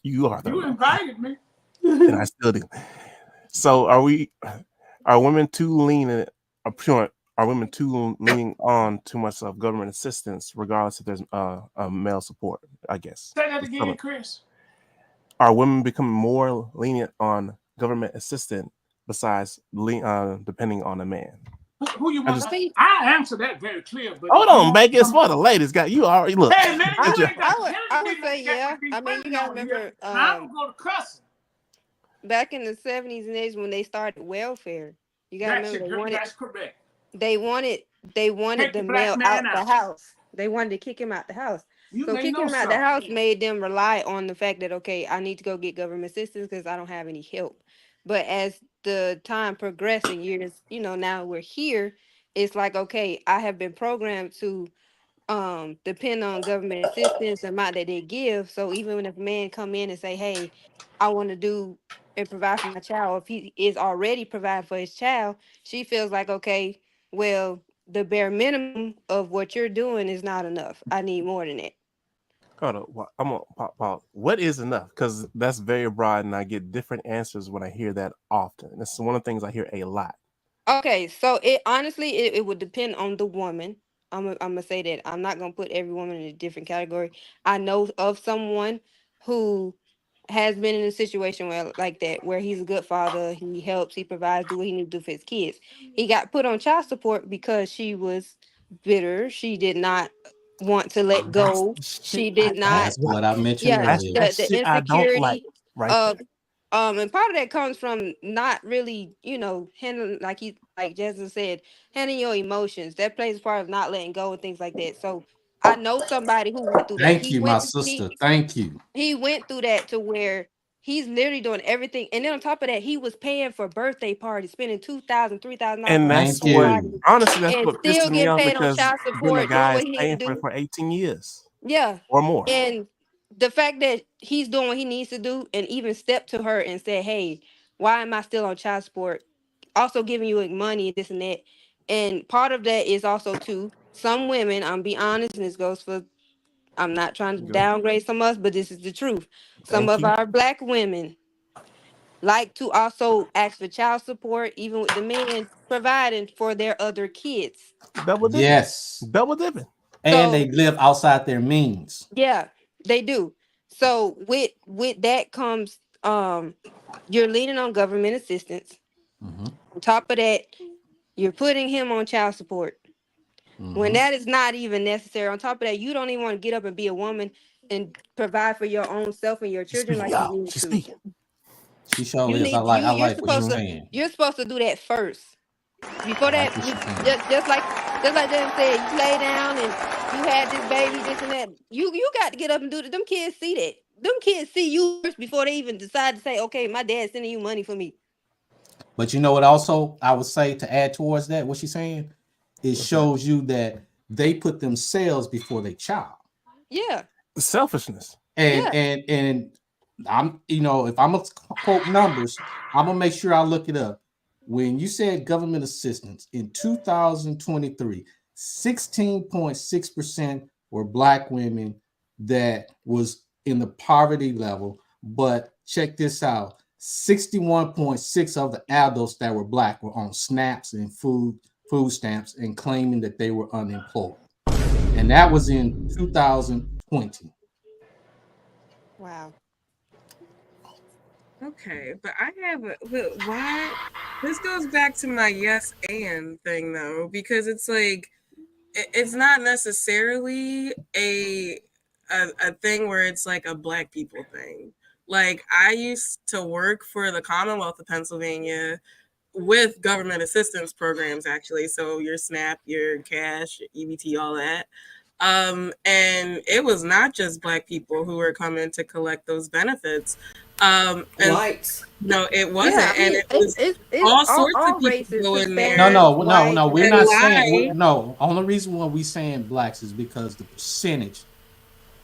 You are the. You invited me. And I still do. So, are women too lenient? Are are women too leaning on too much of government assistance, regardless if there's male support? I guess. Say that again, Chris. Are women becoming more lenient on government assistance besides depending on a man? Who you want? think I answer that very clear. But Hold on, Becky. It's for the ladies. Got you already look. Hey, man, I you would, ain't got. I would say yeah. I mean, you gotta remember, I don't go to cussing. back in the 70s and 80s when they started welfare, you gotta remember That's correct. they wanted Take the the black male man out the out. house. They wanted to kick him out the house. You So may kicking know him out the something. house made them rely on the fact that, okay, I need to go get government assistance because I don't have any help. But as the time progressed and years, now we're here, it's like, okay, I have been programmed to depend on government assistance, the amount that they give. So even when a man come in and say, hey, I want to do and provide for my child, if he is already providing for his child, she feels like, okay, well, the bare minimum of what you're doing is not enough. I need more than that. Hold on, I'm gonna pause. What is enough? Because that's very broad, and I get different answers when I hear that often. That's one of the things I hear a lot. Okay, so it honestly it would depend on the woman. I'm gonna say that I'm not gonna put every woman in a different category. I know of someone who has been in a situation where like that, where he's a good father, he helps, he provides, do what he needs to do for his kids. He got put on child support because she was bitter. She did not want to let That's go. the shit. She did not. That's what I mentioned Yeah, That's earlier. that the shit I don't like. insecurity Right of there. and part of that comes from not really, handling, like Jasmine said, handling your emotions. That plays a part of not letting go and things like that. So I know somebody who went through that. Thank you, my sister. Thank you. He went through that to where he's literally doing everything. And then on top of that, he was paying for birthday parties, spending $2,000, $3,000 And for that's Thank birthday what, parties, you. honestly, that's and what still pisses me getting off paid on because child then the support, doing guy is what he paying needs to for it do. for 18 years Yeah. or more. And the fact that he's doing what he needs to do and even step to her and say, hey, why am I still on child support? Also giving you like money, this and that. And part of that is also too, some women, I'm be honest, and this goes for, I'm not trying to Go. downgrade some of us, but this is the truth. Some Thank of you. our black women like to also ask for child support, even with the men providing for their other kids. Double dipping. Yes. Double dipping. And So they live outside their means. yeah, they do. So with that comes you're leaning on government assistance. Hmm. On top of that, you're putting him on child support. When Hmm. that is not even necessary. On top of that, you don't even want to get up and be a woman and provide for your own self and your She's children speaking, like you y'all. need She's to. speaking. She sure You is. I need like you I you're like what you're supposed to saying. you're supposed to do that first. Before I like that, what you're saying. just like them said, you lay down and you had this baby, this and that. You got to get up and do that. Them kids see that. Them kids see you first before they even decide to say, okay, my dad's sending you money for me. But you know what also I would say to add towards that, what she's saying, it What's that? shows you that they put themselves before their child. Yeah, Selfishness. And yeah. and I'm, if I'm gonna quote numbers, I'm gonna make sure I look it up. When you said government assistance in 2023, 16.6% were black women that was in the poverty level. But check this out: 61.6 of the adults that were black were on snaps and food stamps and claiming that they were unemployed. And that was in 2020. Wow. Okay, but I have but why this goes back to my yes and thing though, because it's like it's not necessarily a thing where it's like a black people thing. Like I used to work for the Commonwealth of Pennsylvania with government assistance programs actually. So your SNAP, your cash, EBT, all that. And it was not just black people who were coming to collect those benefits. And Whites. no, it Yeah, wasn't. I And mean, it was it's all sorts of all people races, go in No, there Hispanics, no, no, no. whites, We're and not Latino. saying lie. no. Only reason why we saying blacks is because the percentage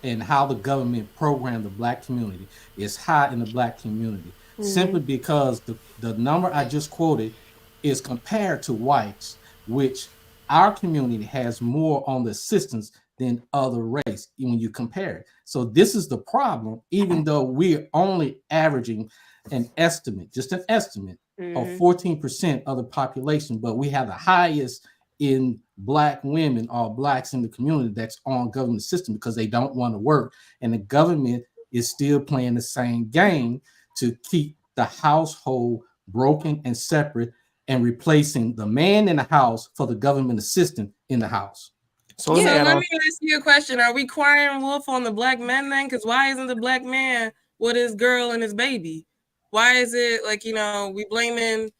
and how the government programmed the black community is high in the black community. Mm-hmm. Simply because the number I just quoted is compared to whites, which our community has more on the assistance than other race when you compare it. So this is the problem, even though we're only averaging an estimate, just an estimate of Mm-hmm. 14% of the population, but we have the highest in black women or blacks in the community that's on government system because they don't want to work, and the government is still playing the same game to keep the household broken and separate and replacing the man in the house for the government assistant in the house. So let me So add let on. me ask you a question. Are we crying wolf on the black men then? Because why isn't the black man with his girl and his baby? Why is it like, we blaming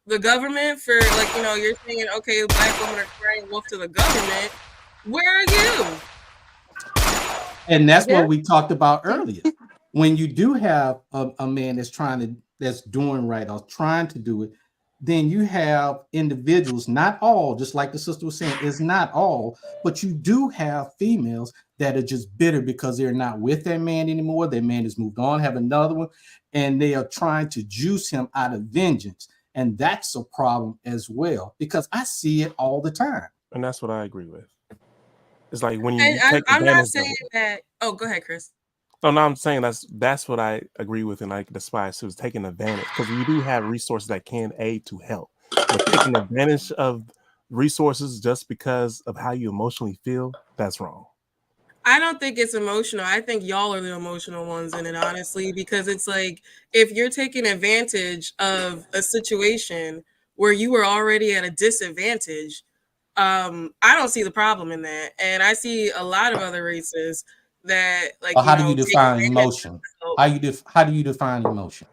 the government for like, you're saying, okay, black women are crying wolf to the government. Where are you? And that's Yeah. what we talked about earlier. When you do have a man that's doing right or trying to do it, then you have individuals, not all, just like the sister was saying, is not all, but you do have females that are just bitter because they're not with that man anymore. Their man has moved on, have another one, and they are trying to juice him out of vengeance. And that's a problem as well, because I see it all the time. And that's what I agree with. It's like when you And take I'm not advantage of saying it. that. Oh, go ahead, Chris. No, I'm saying that's what I agree with, and like despise who's taking advantage because we do have resources that can aid to help, but taking advantage of resources just because of how you emotionally feel, that's wrong. I don't think it's emotional. I think y'all are the emotional ones in it, honestly, because it's like if you're taking advantage of a situation where you were already at a disadvantage, I don't see the problem in that. And I see a lot of other races that, like, Or how do you take define advantage emotion? of. How do you define emotion?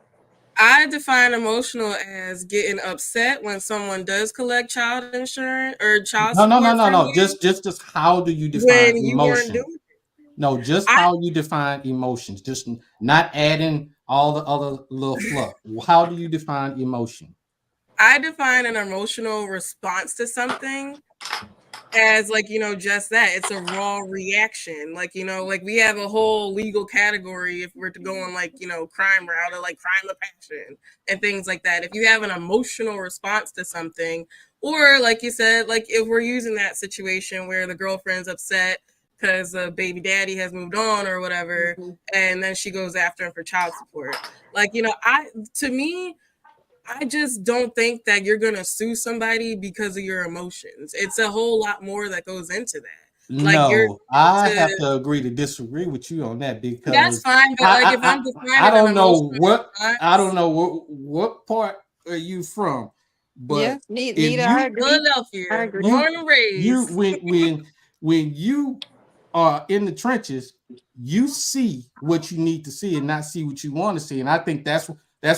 I define emotional as getting upset when someone does collect child insurance or child No, no, no, support no, from no. you Just how do you define when you weren't emotion? doing it. No, just I how you define emotions. Just not adding all the other little fluff. How do you define emotion? I define an emotional response to something as like just that. It's a raw reaction, like like we have a whole legal category if we're to go on like crime route, or like crime of passion and things like that. If you have an emotional response to something, or like you said, like if we're using that situation where the girlfriend's upset because the baby daddy has moved on or whatever, and then she goes after him for child support, like I to me, I just don't think that you're gonna sue somebody because of your emotions. It's a whole lot more that goes into that. Like you're No, I have to to agree to disagree with you on that that's because fine, but like if I'm I defining an don't know emotional what response, part are you from, Yeah. but if Neither. I agree. I Philadelphia, agree. born and you raised. when you are in the trenches, you see what you need to see and not see what you want to see, and I think that's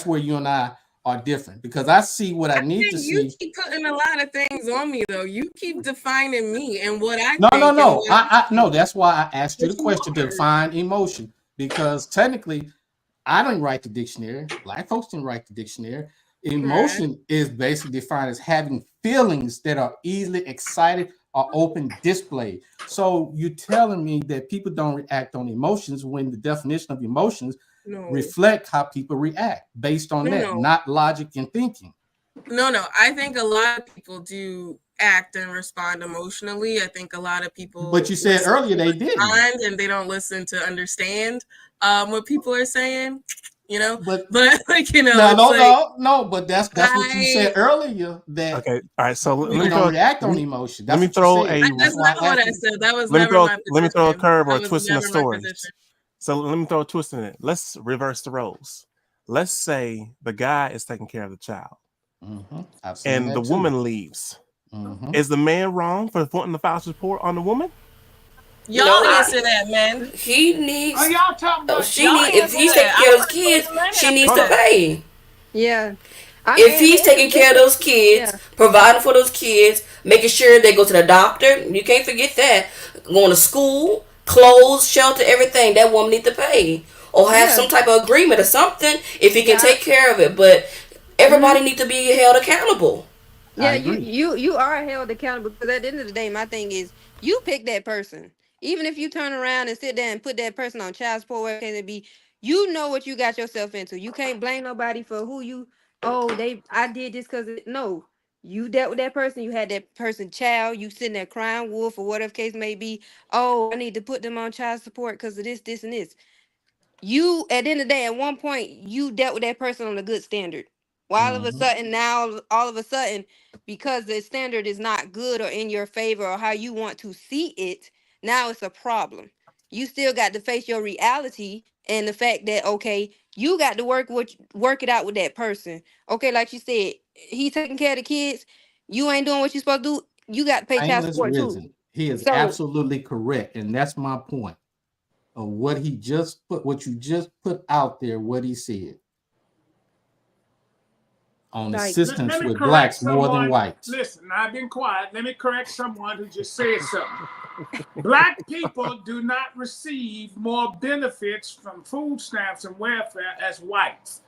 where you and I are different because I see what I need to And you see. keep putting a lot of things on me though. You keep defining me and what I No, no, think and no. what I I no. see. That's why I asked you the It's question to yours. define emotion because technically, I didn't write the dictionary. Black folks didn't write the dictionary. Right. Emotion is basically defined as having feelings that are easily excited or open display. So you're telling me that people don't react on emotions when the definition of emotions No. reflect how people react based on No, that, no. not logic and thinking. No. I think a lot of people do act and respond emotionally. I think a lot of But people you said listen earlier to they didn't. respond and they don't listen to understand what people are saying, you know? But But like, no, it's no, like no, no. But that's what you I said earlier that Okay, all right. So let people me don't throw react let on me emotion. let That's me what you throw said. a That's that's why not I what asked I you. said. That was let me never throw my let me throw a position. curve or That a was twist in the never my story. position. So let me throw a twist in it. Let's reverse the roles. Let's say the guy is taking care of the child I've seen and the that too. woman leaves. hmm Is the man wrong for wanting the file support on the woman? Y'all No, answer that, man. he Oh, needs. y'all talking about She Y'all need if answer he's that. taking I care of those want to kids, let the men she needs answer Hold to on. that. pay. Yeah. I If mean, he's taking care of those kids, yeah. providing for those kids, making sure they go to the doctor, you can't forget that. Going to school, clothes, shelter, everything, that woman need to pay. Or have Yeah. some type of agreement or something if he can Yeah. take care of it. But Mm-hmm. everybody need to be held accountable. I Yeah, you agree. you you are held accountable because at the end of the day, my thing is you pick that person. Even if you turn around and sit there and put that person on child support, where can it be? You know what you got yourself into. You can't blame nobody for who you. Oh, I did this because no, you dealt with that person. You had that person child. You sitting there crying wolf or whatever case may be. Oh, I need to put them on child support because of this, and this. You at the end of the day, at one point, you dealt with that person on a good standard. Why all of a sudden now, all of a sudden, because the standard is not good or in your favor or how you want to see it, now it's a problem. You still got to face your reality and the fact that, okay, you got to work it out with that person. Okay, like you said, he taking care of the kids. You ain't doing what you supposed to do. You got to pay child Time is support too. risen. He is So absolutely correct, and that's my point of what he just put. What you just put out there. What he said on like, assistance Let me with correct blacks more than someone. whites. Listen, I've been quiet. Let me correct someone who just said something. Black people do not receive more benefits from food stamps and welfare as whites.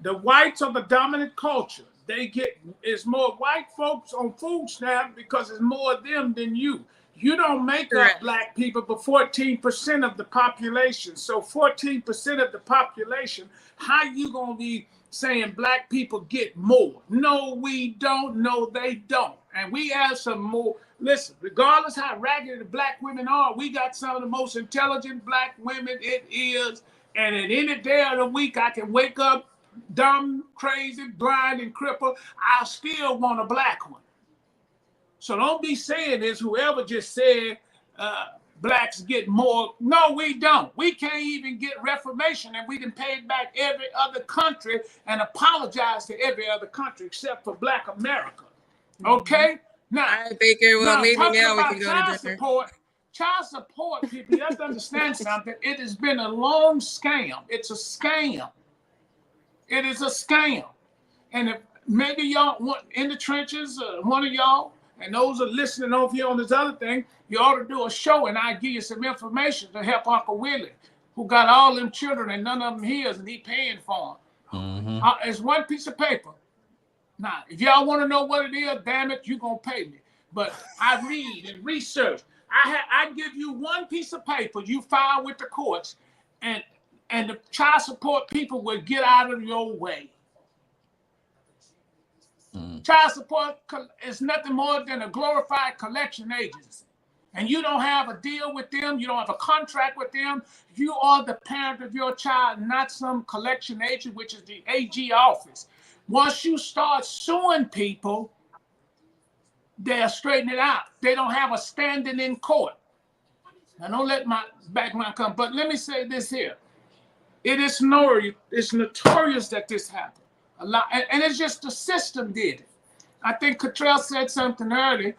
The whites are the dominant culture. It's more white folks on food stamps because it's more of them than you. You don't make Correct. up black people but 14% of the population. So 14% of the population, how you gonna be saying black people get more? No, we don't. No, they don't. And we have some more. Listen, regardless how ragged the black women are, we got some of the most intelligent black women it is. And at any day of the week, I can wake up dumb, crazy, blind, and crippled. I still want a black one. So don't be saying this, whoever just said blacks get more. No, we don't. We can't even get reformation, and we done paid back every other country and apologize to every other country except for Black America. Okay? Now, All right, Baker. Well, maybe talking now we about can go to dinner. child support, people, you have to understand something. It has been a long scam. It's a scam. It is a scam. And if maybe y'all want in the trenches, one of y'all, and those are listening over here on this other thing, you ought to do a show and I give you some information to help Uncle Willie, who got all them children and none of them his, and he paying for them. It's one piece of paper. Now, if y'all want to know what it is, damn it, you're going to pay me. But I read and research. I give you one piece of paper you file with the courts, and the child support people will get out of your way. Child support is nothing more than a glorified collection agency. And you don't have a deal with them. You don't have a contract with them. You are the parent of your child, not some collection agent, which is the AG office. Once you start suing people, they'll straighten it out. They don't have a standing in court. Now, don't let my background come. But let me say this here. It's notorious that this happened. A lot, and it's just the system did it. I think Cottrell said something earlier.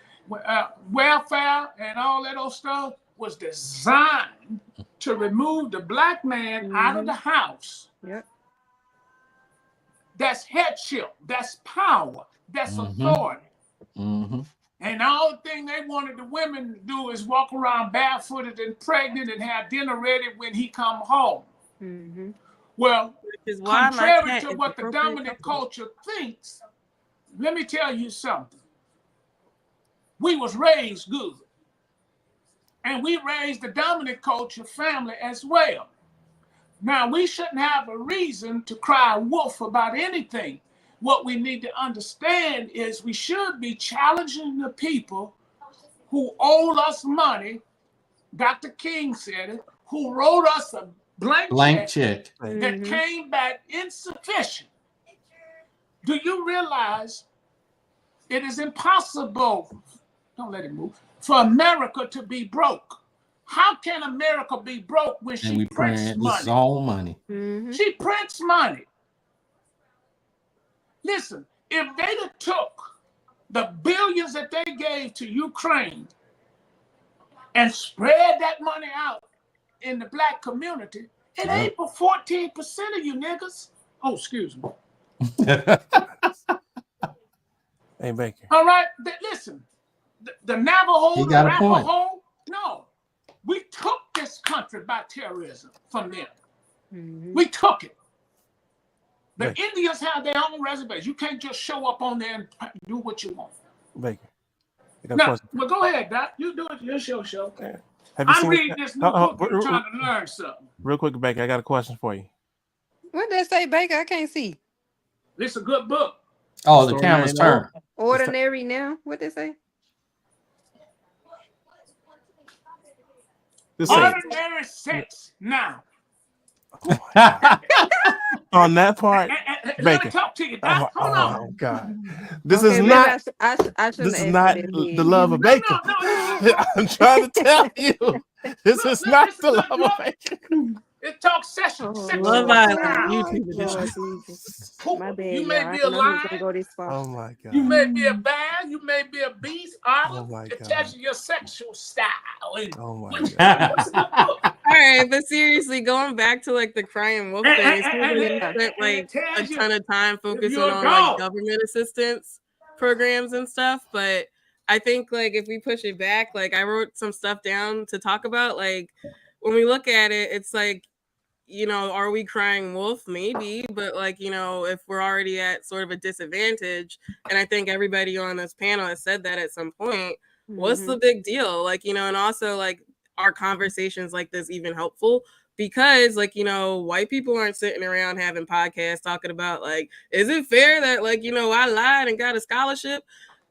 Welfare and all that old stuff was designed to remove the black man out of the house. Yep. That's headship. That's power. That's authority. And the only thing they wanted the women to do is walk around barefooted and pregnant and have dinner ready when he come home. Well, contrary to what the dominant culture thinks, let me tell you something. We was raised good. And we raised the dominant culture family as well. Now, we shouldn't have a reason to cry wolf about anything. What we need to understand is we should be challenging the people who owe us money. Dr. King said it, who wrote us a blank check that came back insufficient. Do you realize it is impossible, don't let it move, for America to be broke? How can America be broke when she prints money? All money. She prints money. Listen, if they took the billions that they gave to Ukraine and spread that money out in the black community, it ain't for 14% of you niggas. Oh, excuse me. Hey, Baker. All right, listen. The Navajo, he got a point. No. We took this country by terrorism from them. We took it. The Indians have their own reservations. You can't just show up on there and do what you want. Baker. Now, well, go ahead, Doc. You do it. Your show. Yeah. I'm reading this new book and trying to learn something. Real quick, Baker, I got a question for you. What did they say, Baker? I can't see. It's a good book. Oh, the camera's turned. Ordinary now? What they say? Ordinary sex now. On that part. Let me Bacon. talk to you, Doc. Hold on. Oh God. This Okay, is maybe not. I shouldn't This is have asked not for this the big. love of bacon. No. I'm trying to tell you. This is not the love of bacon. It talks sexual Oh Love Lord, Island style. YouTube Lord edition. Jesus, my bad, You y'all. may I be a didn't know he was gonna lion. go this far. Oh my You God. may be a bear. You may be a beast. Oh my It God. tells you your sexual style. And Oh my what's God. a good book. All right, but seriously, going back to like the crying wolf thing, it seems like you spent And like it tells a you ton of time if focusing you're a on like dog. government assistance programs and stuff. But I think like if we push it back, like I wrote some stuff down to talk about. Like when we look at it, it's like, you know, are we crying wolf? Maybe, but like, you know, if we're already at sort of a disadvantage, and I think everybody on this panel has said that at some point, what's the big deal? Like, you know, and also like, are conversations like this even helpful? Because like, you know, white people aren't sitting around having podcasts talking about like, is it fair that like, you know, I lied and got a scholarship?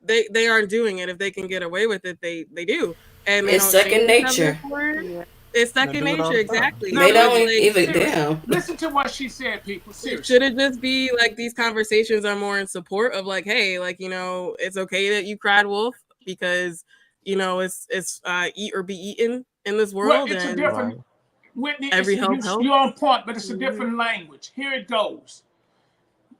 They aren't doing it. If they can get away with it, they do, and they It's don't shame second each other nature. for it. Yeah. It's They second do it all nature, the time. exactly. Now They So it's don't like, even seriously, damn. listen to what she said, people. Seriously. should it just be like these conversations are more in support of like, hey, like, you know, it's okay that you cried wolf because, you know, it's eat or be eaten in this Well, world, it's a and different, Right. Whitney, every help helps. you're on point, but it's a different language. Here it goes.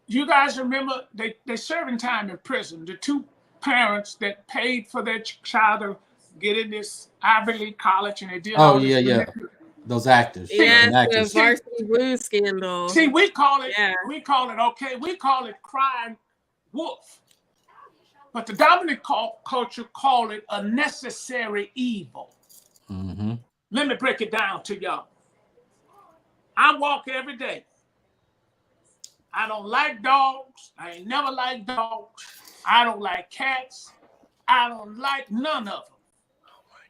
You guys remember they serving time in prison. The two parents that paid for their child to get in this Ivy League college, and they did all this. Those actors. Yes, and the actors. varsity blues scandal. See, we call it Yeah. crying wolf. But the dominant culture call it a necessary evil. Mm-hmm. Let me break it down to y'all. I walk every day. I don't like dogs. I ain't never liked dogs. I don't like cats. I don't like none of them.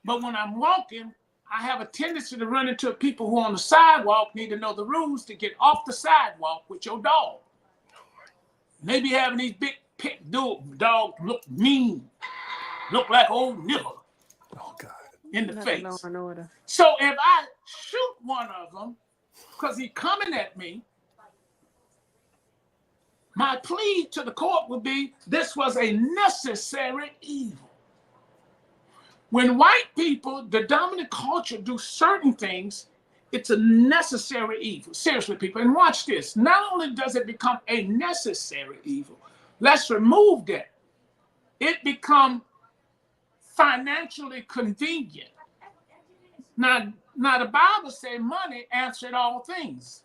But when I'm walking, I have a tendency to run into people who on the sidewalk need to know the rules to get off the sidewalk with your dog. Maybe having these big pit dogs look mean, look like old nibble. Oh God. In the Not face. Law and Order. So if I shoot one of them because he's coming at me, my plea to the court would be this was a necessary evil. When white people, the dominant culture, do certain things, it's a necessary evil. Seriously, people, and watch this. Not only does it become a necessary evil, let's remove that. It becomes financially convenient. Now the Bible says money answered all things.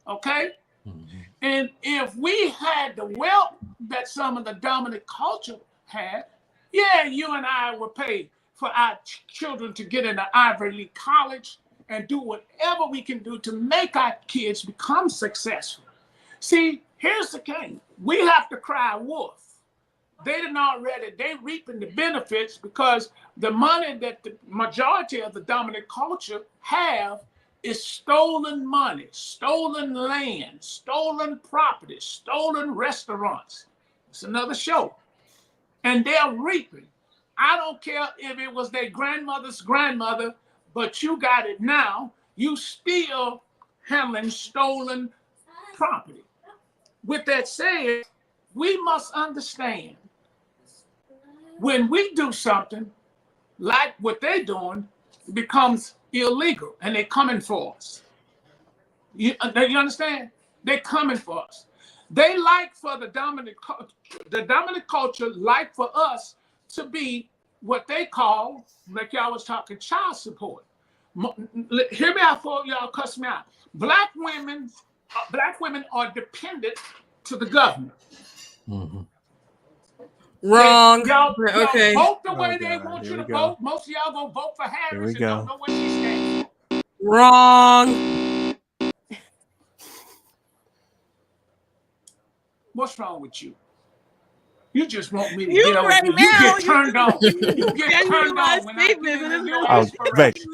Okay? Mm-hmm. And if we had the wealth that some of the dominant culture had, yeah, you and I would pay for our children to get into Ivy League college and do whatever we can do to make our kids become successful. See, here's the thing. We have to cry wolf. They reaping the benefits because the money that the majority of the dominant culture have is stolen money, stolen land, stolen property, stolen restaurants. It's another show. And they're reaping. I don't care if it was their grandmother's grandmother, but you got it now. You still handling stolen property. With that said, we must understand when we do something like what they're doing, it becomes illegal and they're coming for us. You understand? They're coming for us. They like for the dominant culture like for us to be what they call, like y'all was talking, child support. Hear me out for y'all cuss me out. Black women are dependent to the government. Mm-hmm. Wrong. Y'all Okay. vote the way they want you to vote. Most of y'all gonna vote for Harris and don't know what she stands for. Wrong. What's wrong with you? You just want me to You get over right here. now. You get turned on. You get turned on when I get into your aspirations.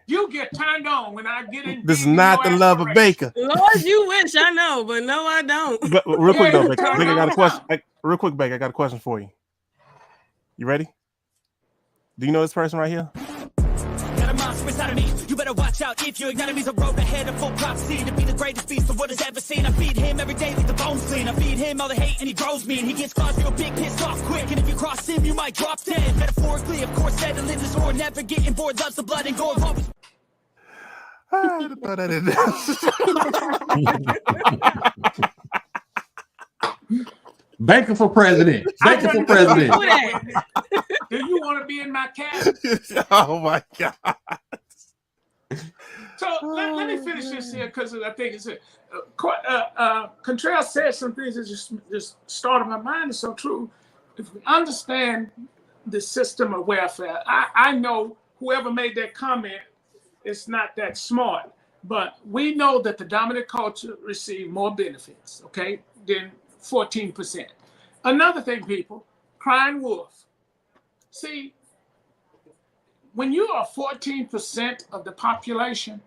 You get turned on when I get in. This is not the love of bacon. Lord, you wish I know, but no, I don't. But real quick though, Bacon, I got a question. Real quick, Bacon, I got a question for you. You ready? Do you know this person right here? nature inside of me. You better watch out if your enemy's a road ahead of full prophecy to be the greatest beast the world has ever seen. I feed him every day like the bones clean. I feed him all the hate and he grows me. And he gets claws, you're big pissed off quick. And if you cross him, you might drop dead. Metaphorically, of course, settling this war, never getting bored. Loves the blood and gore. Always. I had to throw that in there. Baker for president. Baker for president. Do you want to be in my cabinet? Oh my God. So let me finish this here because I think it's Contreras said some things that just started my mind. It's so true. If we understand the system of welfare, I know whoever made that comment is not that smart, but we know that the dominant culture received more benefits, okay, than 14%. Another thing, people, crying wolf. See, when you are 14% of the population,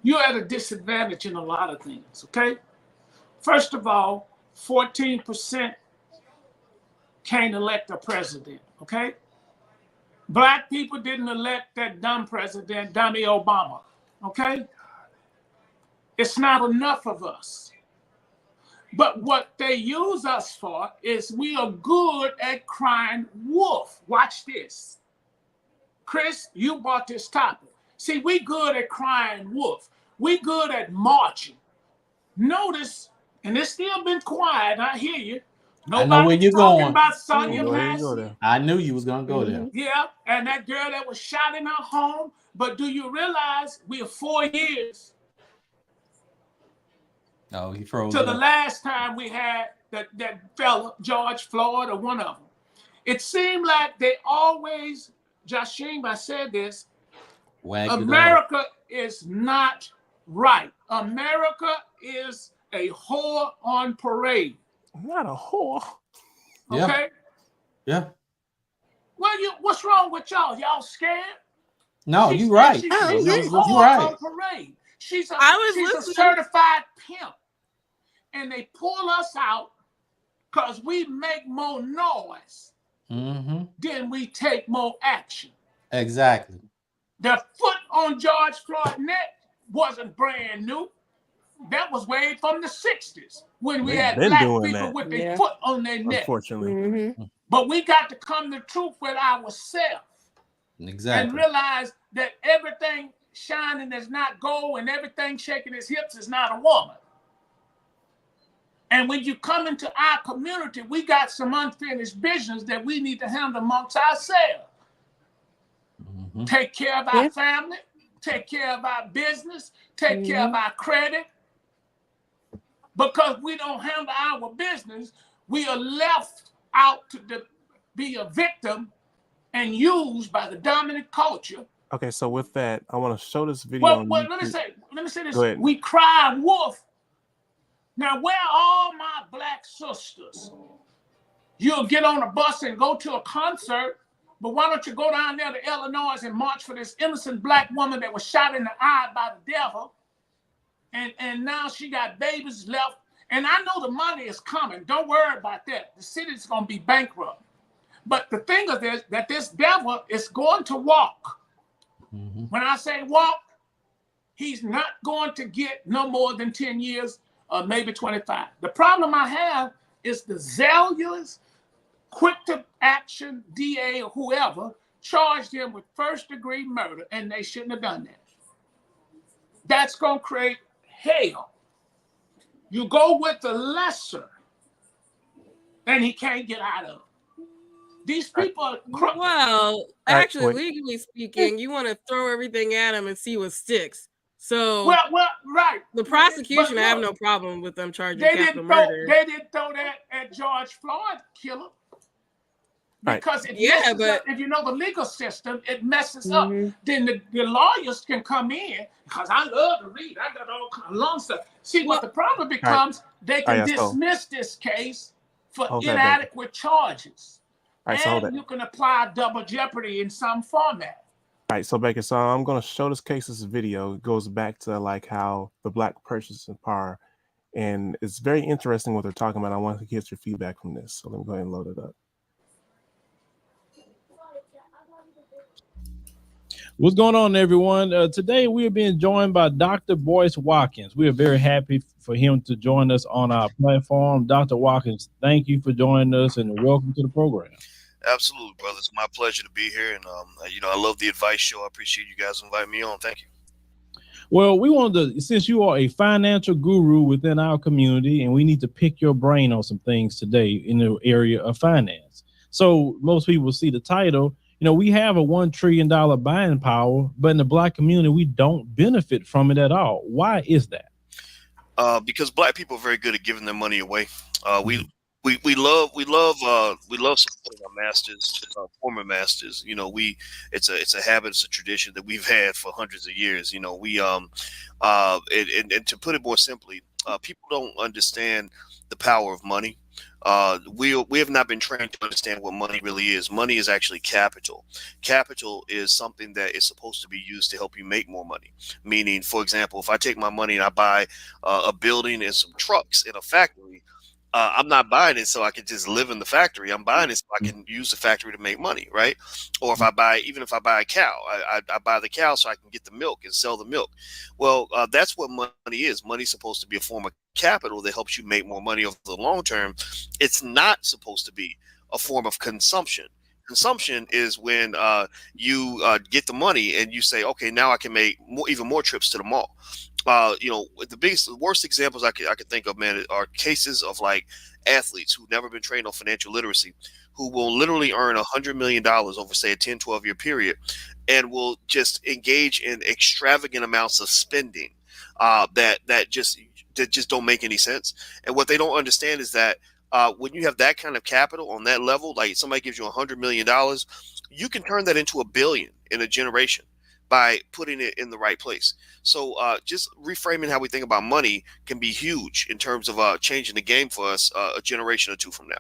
you're at a disadvantage in a lot of things, okay? First of all, 14% can't elect a president, okay? Black people didn't elect that dumb president, dummy Obama, okay? It's not enough of us. But what they use us for is we are good at crying wolf. Watch this. Chris, you brought this topic. See, we good at crying wolf. We good at marching. Notice, and it's still been quiet, I hear you. I know where you're talking going. about Sonia Massey. I knew you was going to go there. Yeah, and that girl that was shot in her home. But do you realize we are 4 years Oh, he froze to the up. last time we had that fella, George Floyd, or one of them? It seemed like they always, Jashim, I said this, America is not right. America is a whore on parade. Not a whore. Okay? Yeah. Well, what's wrong with y'all? Y'all scared? No, you're right. She's You're a whore right. on parade. She's a listening. certified pimp. And they pull us out because we make more noise than we take more action. Exactly. The foot on George Floyd's neck wasn't brand new. That was way from the 60s when we had black people with their foot on their neck. Unfortunately. But we got to come to truth with ourselves. Exactly. And realize that everything shining is not gold and everything shaking its hips is not a woman. And when you come into our community, we got some unfinished business that we need to handle amongst ourselves. Take care of our family, take care of our business, take care of our credit. Because we don't handle our business, we are left out to be a victim and used by the dominant culture. Okay, so with that, I want to show this video. Well, let me say this. Go ahead. We cry wolf. Now, where are all my black sisters? You'll get on a bus and go to a concert, but why don't you go down there to Illinois and march for this innocent black woman that was shot in the eye by the devil? And now she got babies left. And I know the money is coming. Don't worry about that. The city's going to be bankrupt. But the thing is that this devil is going to walk. When I say walk, he's not going to get no more than 10 years or maybe 25. The problem I have is the zealous, quick to action DA or whoever charged him with first-degree murder, and they shouldn't have done that. That's going to create hell. You go with the lesser, and he can't get out of it. These people are crooked. Well, actually, legally speaking, you want to throw everything at him and see what sticks. So, well, right. The prosecution, I have no problem with them charging capital murder. They didn't throw that at George Floyd killer. Because it messes up. If you know the legal system, it messes up. Then the lawyers can come in, because I love to read. I got all kind of long stuff. See, what the problem becomes, they can dismiss this case for inadequate charges. And you can apply double jeopardy in some format. All right, so Baker, so I'm going to show this case's video. It goes back to like how the black purchasing power, and it's very interesting what they're talking about. I want to get your feedback from this. So let me go ahead and load it up. What's going on, everyone? Today we are being joined by Dr. Boyce Watkins. We are very happy for him to join us on our platform. Dr. Watkins, thank you for joining us and welcome to the program. Absolutely, brother. It's my pleasure to be here, and I love the advice show. I appreciate you guys inviting me on. Thank you. Well, we wanted to, since you are a financial guru within our community, and we need to pick your brain on some things today in the area of finance. So most people see the title. We have a $1 trillion buying power, but in the Black community, we don't benefit from it at all. Why is that? Because Black people are very good at giving their money away. We love supporting our masters, former masters. It's a habit, it's a tradition that we've had for hundreds of years. And to put it more simply, people don't understand the power of money. We have not been trained to understand what money really is. Money is actually capital. Capital is something that is supposed to be used to help you make more money. Meaning, for example, if I take my money and I buy a building and some trucks in a factory, I'm not buying it so I can just live in the factory. I'm buying it so I can use the factory to make money, right? Or if I buy a cow, I buy the cow so I can get the milk and sell the milk. Well, that's what money is. Money's supposed to be a form of capital that helps you make more money over the long term. It's not supposed to be a form of consumption. Consumption is when you get the money and you say, okay, now I can make even more trips to the mall. The worst examples I could think of, man, are cases of like athletes who've never been trained on financial literacy, who will literally earn $100 million over, say, a 10, 12-year period, and will just engage in extravagant amounts of spending that just don't make any sense. And what they don't understand is that when you have that kind of capital on that level, like somebody gives you $100 million, you can turn that into $1 billion in a generation by putting it in the right place. So just reframing how we think about money can be huge in terms of changing the game for us a generation or two from now.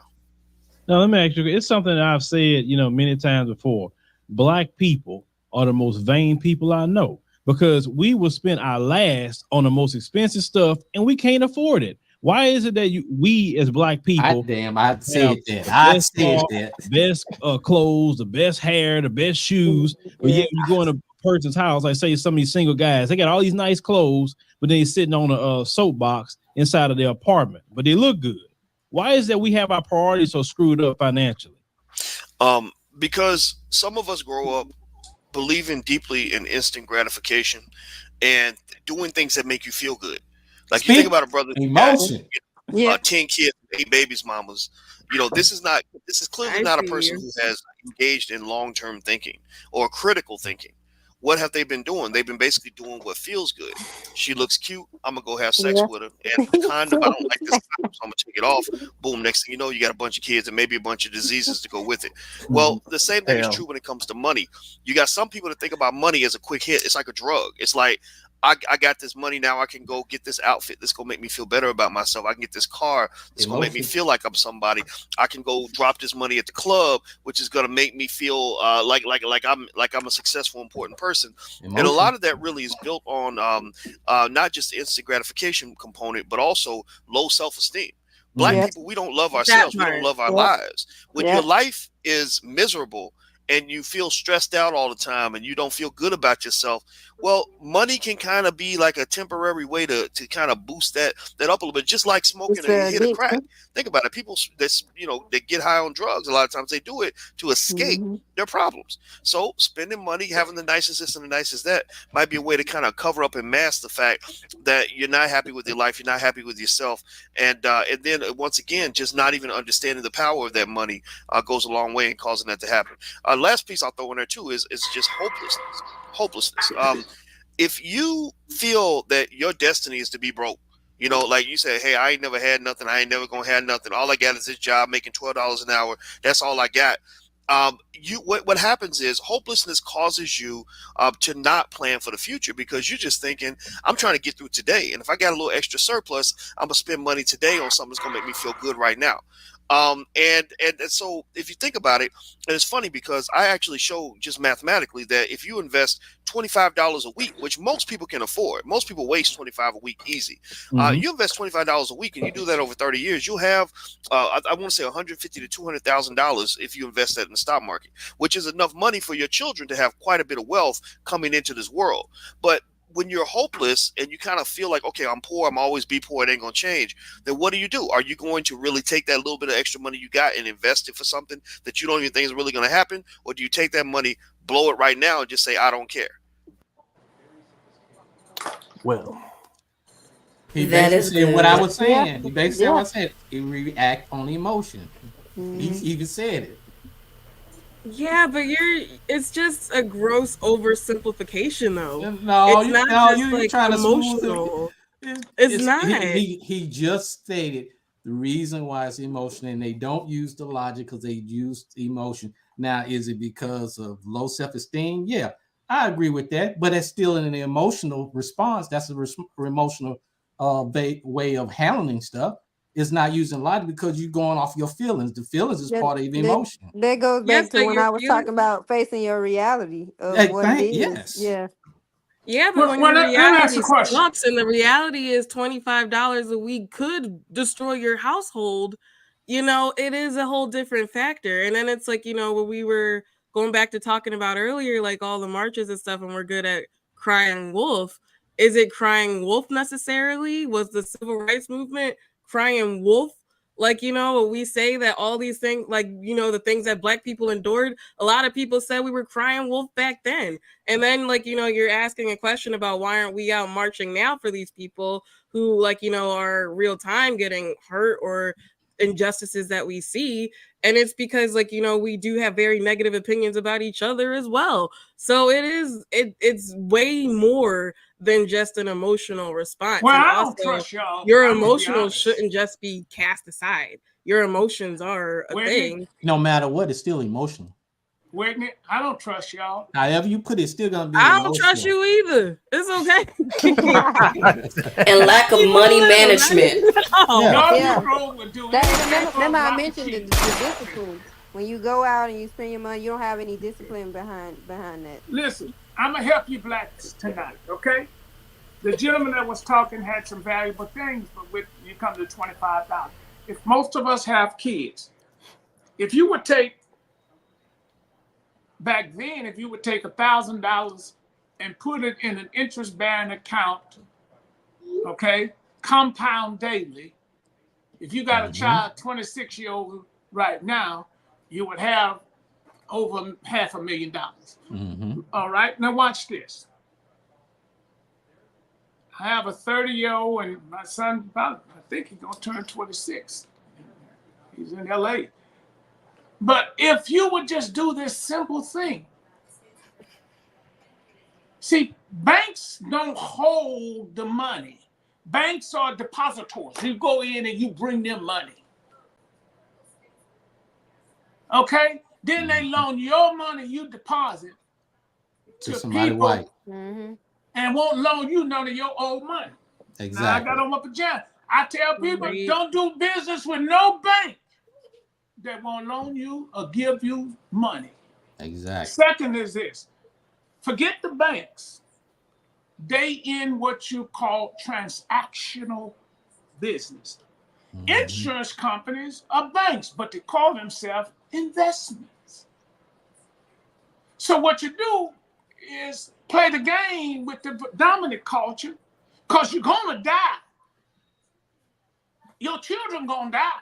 Now, let me ask you, it's something that I've said, many times before. Black people are the most vain people I know, because we will spend our last on the most expensive stuff and we can't afford it. Why is it that we as Black people, I said that. Best clothes, the best hair, the best shoes, but yet you go in a person's house, like say some of these single guys, they got all these nice clothes, but then they're sitting on a soapbox inside of their apartment, but they look good. Why is that we have our priorities so screwed up financially? Because some of us grow up believing deeply in instant gratification and doing things that make you feel good. Like you think about a brother emotion, 10 kids, 8 babies, mamas. This is clearly not a person who has engaged in long-term thinking or critical thinking. What have they been doing? They've been basically doing what feels good. She looks cute. I'm gonna go have sex with her. And the condom, I don't like this condom, so I'm gonna take it off. Boom. Next thing you know, you got a bunch of kids and maybe a bunch of diseases to go with it. Well, the same thing is true when it comes to money. You got some people that think about money as a quick hit. It's like a drug. It's like, I got this money now. I can go get this outfit that's gonna make me feel better about myself. I can get this car that's gonna make me feel like I'm somebody. I can go drop this money at the club, which is gonna make me feel like I'm a successful, important person. And a lot of that really is built on not just the instant gratification component, but also low self-esteem. Black people, we don't love ourselves. We don't love our lives. When your life is miserable and you feel stressed out all the time and you don't feel good about yourself, well, money can kind of be like a temporary way to kind of boost that up a little bit, just like smoking a hit of crack. Think about it. People that get high on drugs, a lot of times they do it to escape their problems. So spending money, having the nicest this and the nicest that might be a way to kind of cover up and mask the fact that you're not happy with your life, you're not happy with yourself. And then once again, just not even understanding the power of that money goes a long way in causing that to happen. Last piece I'll throw in there too is just hopelessness. If you feel that your destiny is to be broke, like you say, hey, I ain't never had nothing, I ain't never gonna have nothing, all I got is this job making $12 an hour, that's all I got. What happens is hopelessness causes you to not plan for the future, because you're just thinking, I'm trying to get through today, and if I got a little extra surplus, I'm gonna spend money today on something that's gonna make me feel good right now. And so if you think about it, and it's funny because I actually show just mathematically that if you invest $25 a week, which most people can afford, most people waste $25 a week easy. You invest $25 a week and you do that over 30 years, you'll have, I want to say $150,000 to $200,000 if you invest that in the stock market, which is enough money for your children to have quite a bit of wealth coming into this world. But when you're hopeless and you kind of feel like, okay, I'm poor, I'm always be poor, it ain't gonna change, then what do? Are you going to really take that little bit of extra money you got and invest it for something that you don't even think is really going to happen? Or do you take that money, blow it right now, and just say, I don't care? Well, he That basically is said good. what I was saying. Yeah. He basically said Yeah. what I said. He react on emotion. He even said it. Yeah, but it's just a gross oversimplification though. No, It's not just you're like trying to smooth emotional. it. It's not. He just stated the reason why it's emotional, and they don't use the logic because they use emotion. Now, is it because of low self-esteem? Yeah, I agree with that, but it's still an emotional response. That's a emotional way of handling stuff. It's not using logic because you're going off your feelings. The feelings is part of the emotion. That goes Yes, back to but when you're I was feeling. talking about facing your reality of what it is. Yes. Yeah. Yeah, but when Well, your let me ask reality a question. sucks and the reality is $25 a week could destroy your household, it is a whole different factor. And then it's like, what we were going back to talking about earlier, like all the marches and stuff, and we're good at crying wolf. Is it crying wolf necessarily? Was the civil rights movement crying wolf? Like, we say that all these things, like, the things that Black people endured, a lot of people said we were crying wolf back then. And then, like, you're asking a question about why aren't we out marching now for these people who, like, are real time getting hurt or injustices that we see. And it's because, like, we do have very negative opinions about each other as well. So it's way more than just an emotional response. Well, And I don't also, trust y'all. your I'm gonna be emotions honest. shouldn't just be cast aside. Your emotions are a Whitney, thing. No matter what, it's still emotional. Whitney, I don't trust y'all. However you put it, it's still gonna be I emotional. don't trust you either. It's okay. And lack of money management. Y'all Yeah. Negro would do That, anything for a remember I block of mentioned the cheese. discipline. When you go out and you spend your money, you don't have any discipline behind that. Listen, I'm gonna help you blacks tonight, okay? The gentleman that was talking had some valuable things, but when you come to $25, if most of us have kids, if you would take back then, if you would take $1,000 and put it in an interest-bearing account, okay, compound daily. If you got a child, 26-year-old right now, you would have over $500,000. All right, now watch this. I have a 30-year-old, and my son, I think he's gonna turn 26. He's in LA. But if you would just do this simple thing, see, banks don't hold the money. Banks are depositors. You go in and you bring them money. Okay? Then they loan your money you deposit to somebody people white. And won't loan you none of your old money. Exactly. Now I got on my pajamas. I tell people, don't do business with no bank that won't loan you or give you money. Exactly. Second is this. Forget the banks. They in what you call transactional business. Insurance companies are banks, but they call themselves investments. So what you do is play the game with the dominant culture, because you're going to die. Your children going to die.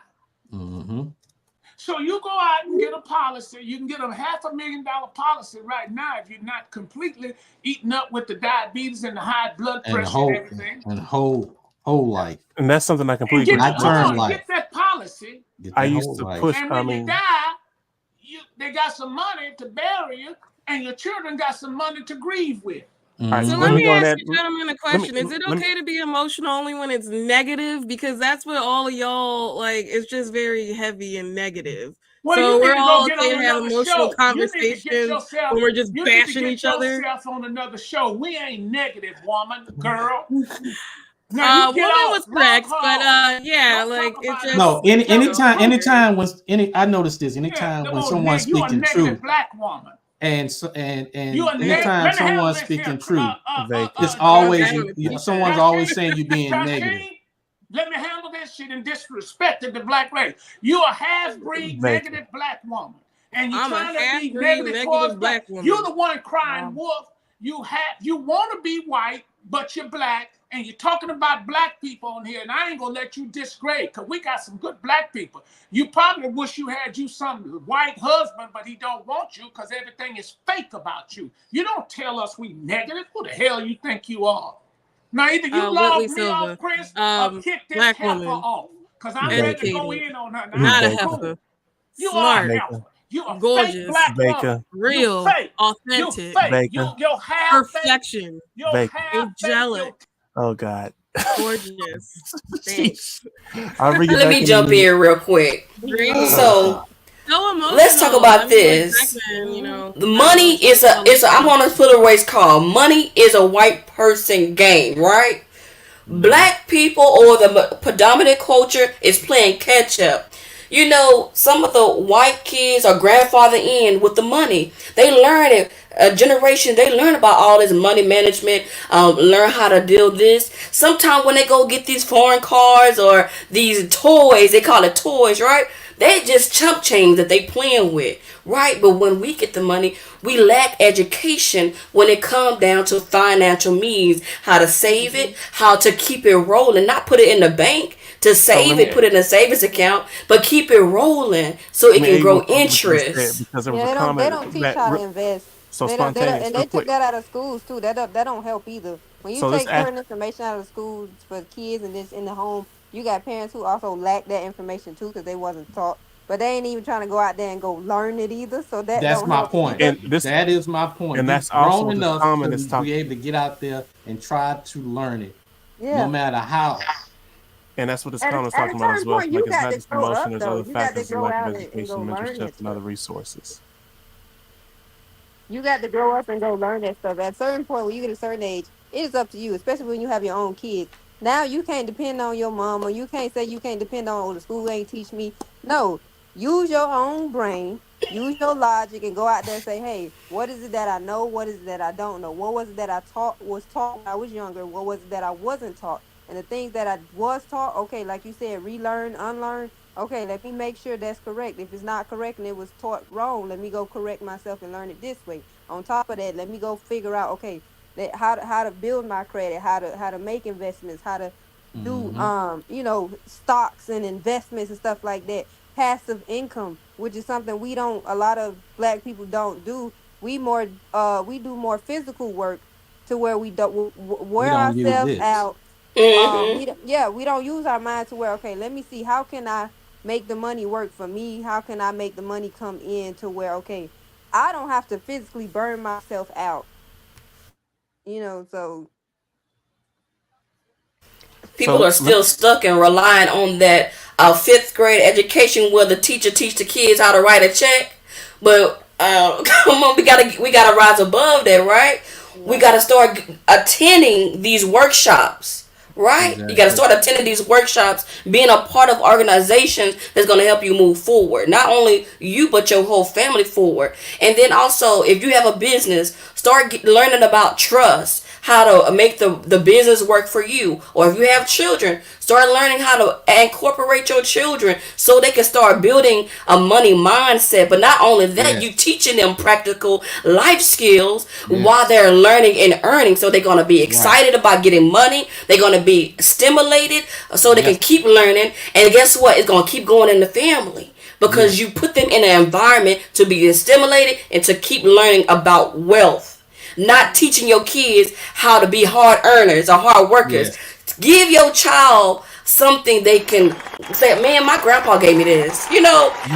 So you go out and get a policy. You can get a $500,000 policy right now if you're not completely eaten up with the diabetes and the high blood pressure and everything. And whole life. And that's something I completely not term life. Get that policy. I used to push. And when you die, they got some money to bury you, and your children got some money to grieve with. So let me ask you gentlemen a question. Is it okay to be emotional only when it's negative? Because that's what all of y'all, like, it's just very heavy and negative. Well, so we're all okay to have emotional conversations when we're just bashing each other. Yourself on another show. We ain't negative, woman, girl. Now you get woman off was correct, long but haul. yeah, Don't like talk it about just No, you tell the recruiter. I noticed this. Yeah, Anytime come when on, someone's you a speaking negative truth, black woman. and You a negative. anytime Let me handle someone's this here. speaking truth, it's calm always down, someone's Keisha. always Justine, saying you being negative. Justine, let me handle this shit and disrespected the black race. You a half-breed negative black woman. And you I'm a trying to be half-breed negative towards negative black. black woman. You the one crying wolf. You want to be white, but you're black, and you're talking about black people on here, and I ain't gonna let you disgrade, because we got some good black people. You probably wish you had you some white husband, but he don't want you because everything is fake about you. You don't tell us we negative. Who the hell you think you are? Now either you Whitley log me Silva, off, Chris, or kick this black heifer woman, off, because I'm ready to go educated, in on her. Now not I a ain't heifer, cool. You are smart, a heifer. You a fake gorgeous, black woman. You real, fake. You authentic, fake. You're half fake. perfection, You're half fake. angelic, Oh God. gorgeous. Thanks. I'll bring you Let back me in a jump minute. in real quick. Great. So So emotional. let's talk about I mean, like back this. then, The money is a I'm gonna put a race call. Money is a white person game, right? Black people or the predominant culture is playing catch up. You know, some of the white kids are grandfather in with the money. They learn it. A generation, they learn about all this money management, learn how to deal this. Sometimes when they go get these foreign cars or these toys, they call it toys, right? They just chump change that they playing with, right? But when we get the money, we lack education when it comes down to financial means, how to save it, how to keep it rolling, not put it in the bank to save it, put it in a savings account, but keep it rolling so it can grow interest. Because there was Yeah, a they comment don't teach that how to invest. so They don't, spontaneous. and Real they took quick. that out of schools too. That don't help either. When you So this take act, certain information out of schools for kids and this in the home, you got parents who also lack that information too because they wasn't taught. But they ain't even trying to go out there and go learn it either. So that That's don't my help point. either. and this, That is my point. and You that's also grown what this enough comment to is talking. be able to get out there and try to learn it, no Yeah. matter how. And that's what this At comment is at a talking about as certain well. It's point, like you it's got not to just grow emotion, up there's though. other You got to factors, grow lack of out and go education, learn mentorship, that and stuff. other resources. You got to grow up and go learn that stuff. At a certain point, when you get a certain age, it is up to you, especially when you have your own kids. Now you can't depend on your mom, or you can't say you can't depend on, oh, the school ain't teach me. No, use your own brain, use your logic, and go out there and say, hey, what is it that I know? What is it that I don't know? What was it that I was taught when I was younger? What was it that I wasn't taught? And the things that I was taught, okay, like you said, relearn, unlearn. Okay, let me make sure that's correct. If it's not correct and it was taught wrong, let me go correct myself and learn it this way. On top of that, let me go figure out, okay, that how to build my credit, how to make investments, how to do Hmm. stocks and investments and stuff like that. Passive income, which is something we don't a lot of black people don't do. We do more physical work to where we don't We wear don't use ourselves this. out. Hmm We don't use our mind to where, okay, let me see, how can I make the money work for me? How can I make the money come in to where, okay, I don't have to physically burn myself out, so People So are still stuck and relying on that fifth grade education where the teacher teach the kids how to write a check. But come on, we gotta rise above that, right? We yeah. gotta start attending these workshops. Right? You got to Exactly. start attending these workshops, being a part of organizations that's going to help you move forward. Not only you, but your whole family forward. And then also, if you have a business, start learning about trust, how to make the business work for you. Or if you have children, start learning how to incorporate your children so they can start building a money mindset. But not only that, you Yes. teaching them practical life skills while Yes. they're learning and earning. So they're going to be Right. excited about getting money. They're going to be stimulated so they can Yes. keep learning. And guess what? It's going to keep going in the family because you Yes. put them in an environment to be stimulated and to keep learning about wealth. Not teaching your kids how to be hard earners or hard workers. Yes. Give your child something they can say, man, my grandpa gave me this.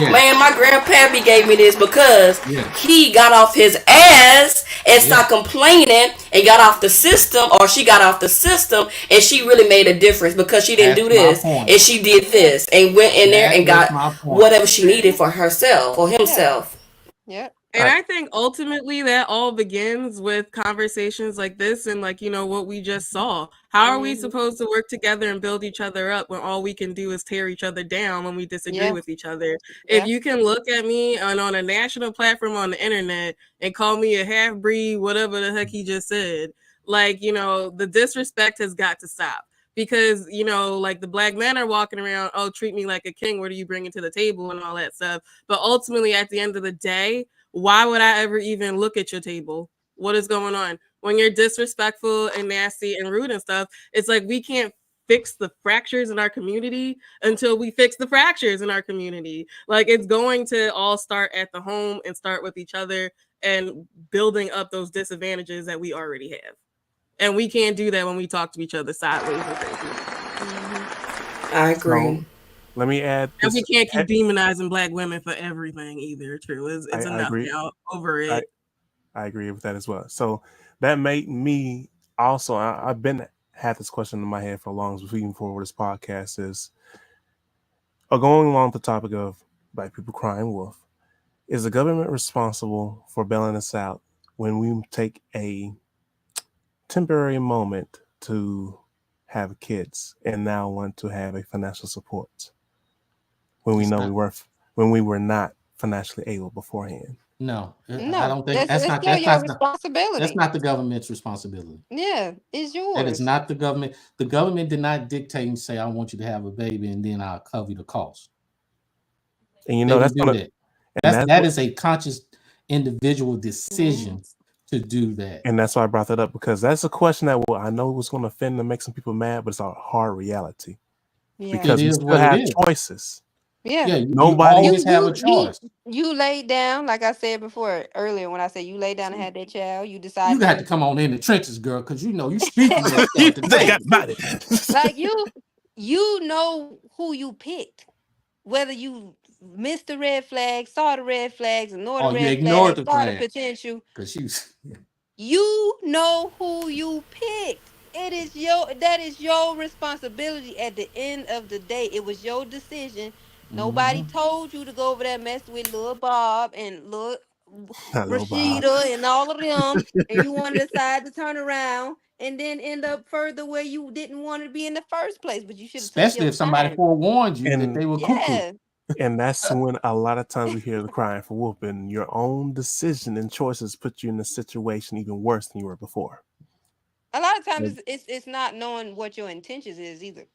Man, Yes. my grandpappy gave me this because Yes. he got off his ass and stopped Yes. complaining and got off the system, or she got off the system and she really made a difference because she didn't do That's my this point. and she did this and went in there That and is got my point. whatever she needed for herself or Yeah. himself. Yep. And I think ultimately that all begins with conversations like this and like, what we just saw. How are we supposed to work together and build each other up when all we can do is tear each other down when we disagree with each other? If you can look at me on a national platform on the internet and call me a half breed, whatever the heck he just said, like, the disrespect has got to stop. Because, like the black men are walking around, oh, treat me like a king. What are you bringing to the table and all that stuff? But ultimately, at the end of the day, why would I ever even look at your table? What is going on? When you're disrespectful and nasty and rude and stuff, it's like we can't fix the fractures in our community until we fix the fractures in our community. Like it's going to all start at the home and start with each other and building up those disadvantages that we already have. And we can't do that when we talk to each other sideways and crazy. I agree. So, let me add this. And we can't keep demonizing black women for everything either. True, it's enough now. Over it. I agree with that as well. So that made me also. I've been had this question in my head for long before this podcast is going along with the topic of black people crying wolf. Is the government responsible for bailing us out when we take a temporary moment to have kids and now want to have a financial support when we know we were not financially able beforehand? No, I No, don't think that's still your responsibility. That's not the government's responsibility. Yeah, it's yours. That is not the government. The government did not dictate and say, "I want you to have a baby, and then I'll cover you the cost." And that is a conscious individual decision to do that. And that's why I brought that up, because that's a question that I know was going to offend and make some people mad, but it's a hard reality. Yeah. Because we still have choices. Yeah, nobody you always have a choice. You laid down, like I said before earlier, when I said you laid down and had that child, you decided you got to come on in the trenches, girl, because you speaking that stuff today. Like you know who you picked, whether you missed the red flags, saw the red flags, ignored the red flags, saw the potential. Because you know who you picked. That is your responsibility at the end of the day. It was your decision. Nobody told you to go over there and mess with little Bob and little Rashida and all of them, and you want to decide to turn around and then end up further where you didn't want to be in the first place. But you should, especially if somebody forewarned you that they were cuckoo. And that's when a lot of times we hear the crying for wolf, and your own decision and choices put you in a situation even worse than you were before. A lot of times it's not knowing what your intentions is either,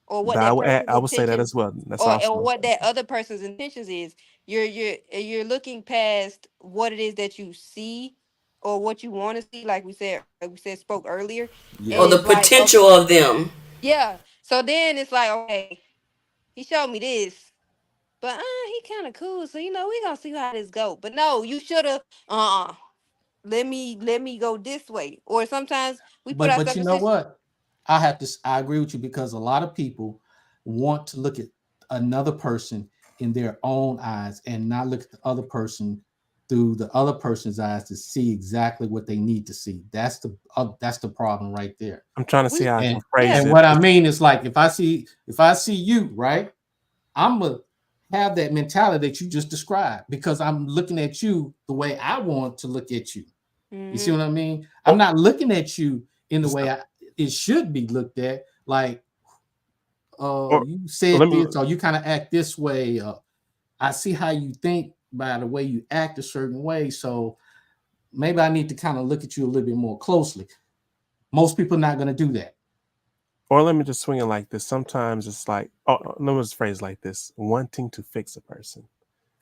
or what I would say that as well. That's or what that other person's intentions is. You're looking past what it is that you see or what you want to see, like we spoke earlier. Yeah. Or the potential of them. Yeah. So then it's like, okay, he showed me this, but he kind of cool. So we gonna see how this go. But no, you should have let me go this way. Or sometimes we put ourselves. But you know what? I agree with you, because a lot of people want to look at another person in their own eyes and not look at the other person through the other person's eyes to see exactly what they need to see. That's the problem right there. I'm trying to see how I can phrase it. And what I mean is, like, if I see you, right, I'm gonna have that mentality that you just described, because I'm looking at you the way I want to look at you. You see what I mean? I'm not looking at you in the way it should be looked at. Like, you said this, or you kind of act this way. I see how you think by the way you act a certain way. So maybe I need to kind of look at you a little bit more closely. Most people are not going to do that. Or let me just swing it like this. Sometimes it's like, let me just phrase like this: wanting to fix a person.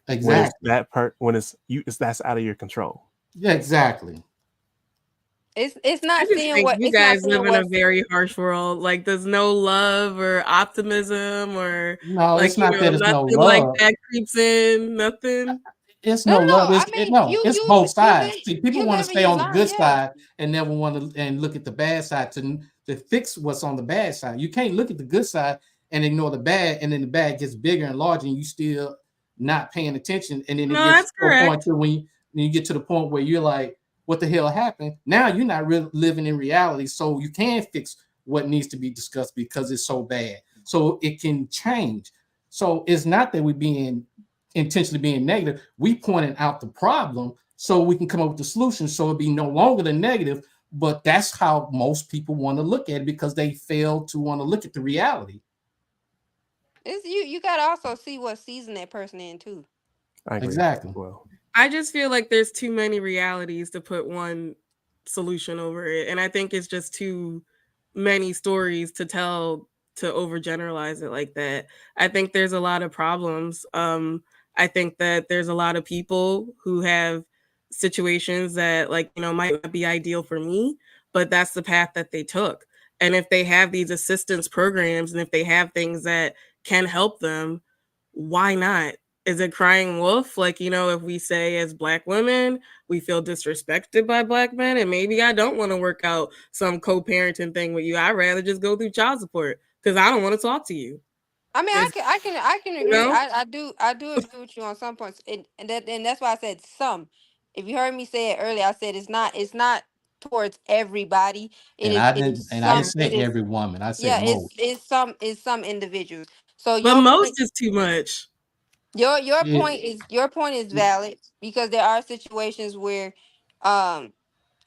Exactly. That's out of your control. Yeah, exactly. It's not seeing what you guys live in a very harsh world. Like there's no love or optimism or no, like, it's not that it's no love. Like that creeps in. Nothing. It's no love. It's both sides. See, people want to stay on the good side and never want to and look at the bad side to fix what's on the bad side. You can't look at the good side and ignore the bad, and then the bad gets bigger and larger, and you still not paying attention. And then it gets to a point to when you get to the point where you're like, what the hell happened? Now you're not really living in reality, so you can't fix what needs to be discussed because it's so bad. So it can change. So it's not that we're intentionally being negative. We pointing out the problem so we can come up with the solution. So it'll be no longer the negative, but that's how most people want to look at it because they fail to want to look at the reality. It's you gotta also see what season that person in too. I agree with that Exactly. as well. I just feel like there's too many realities to put one solution over it. And I think it's just too many stories to tell to overgeneralize it like that. I think there's a lot of problems. I think that there's a lot of people who have situations that, like, might not be ideal for me, but that's the path that they took. And if they have these assistance programs and if they have things that can help them, why not? Is it crying wolf? Like, if we say as Black women, we feel disrespected by Black men, and maybe I don't want to work out some co parenting thing with you. I'd rather just go through child support because I don't want to talk to you. I mean, It's, I can you agree. know, I do agree with you on some points, and that's why I said some. If you heard me say it earlier, I said it's not towards everybody. And It is I didn't some. say It is every woman. I said yeah. most. It's some individuals. So but your most point is too much. It, your point is valid because there are situations where, um,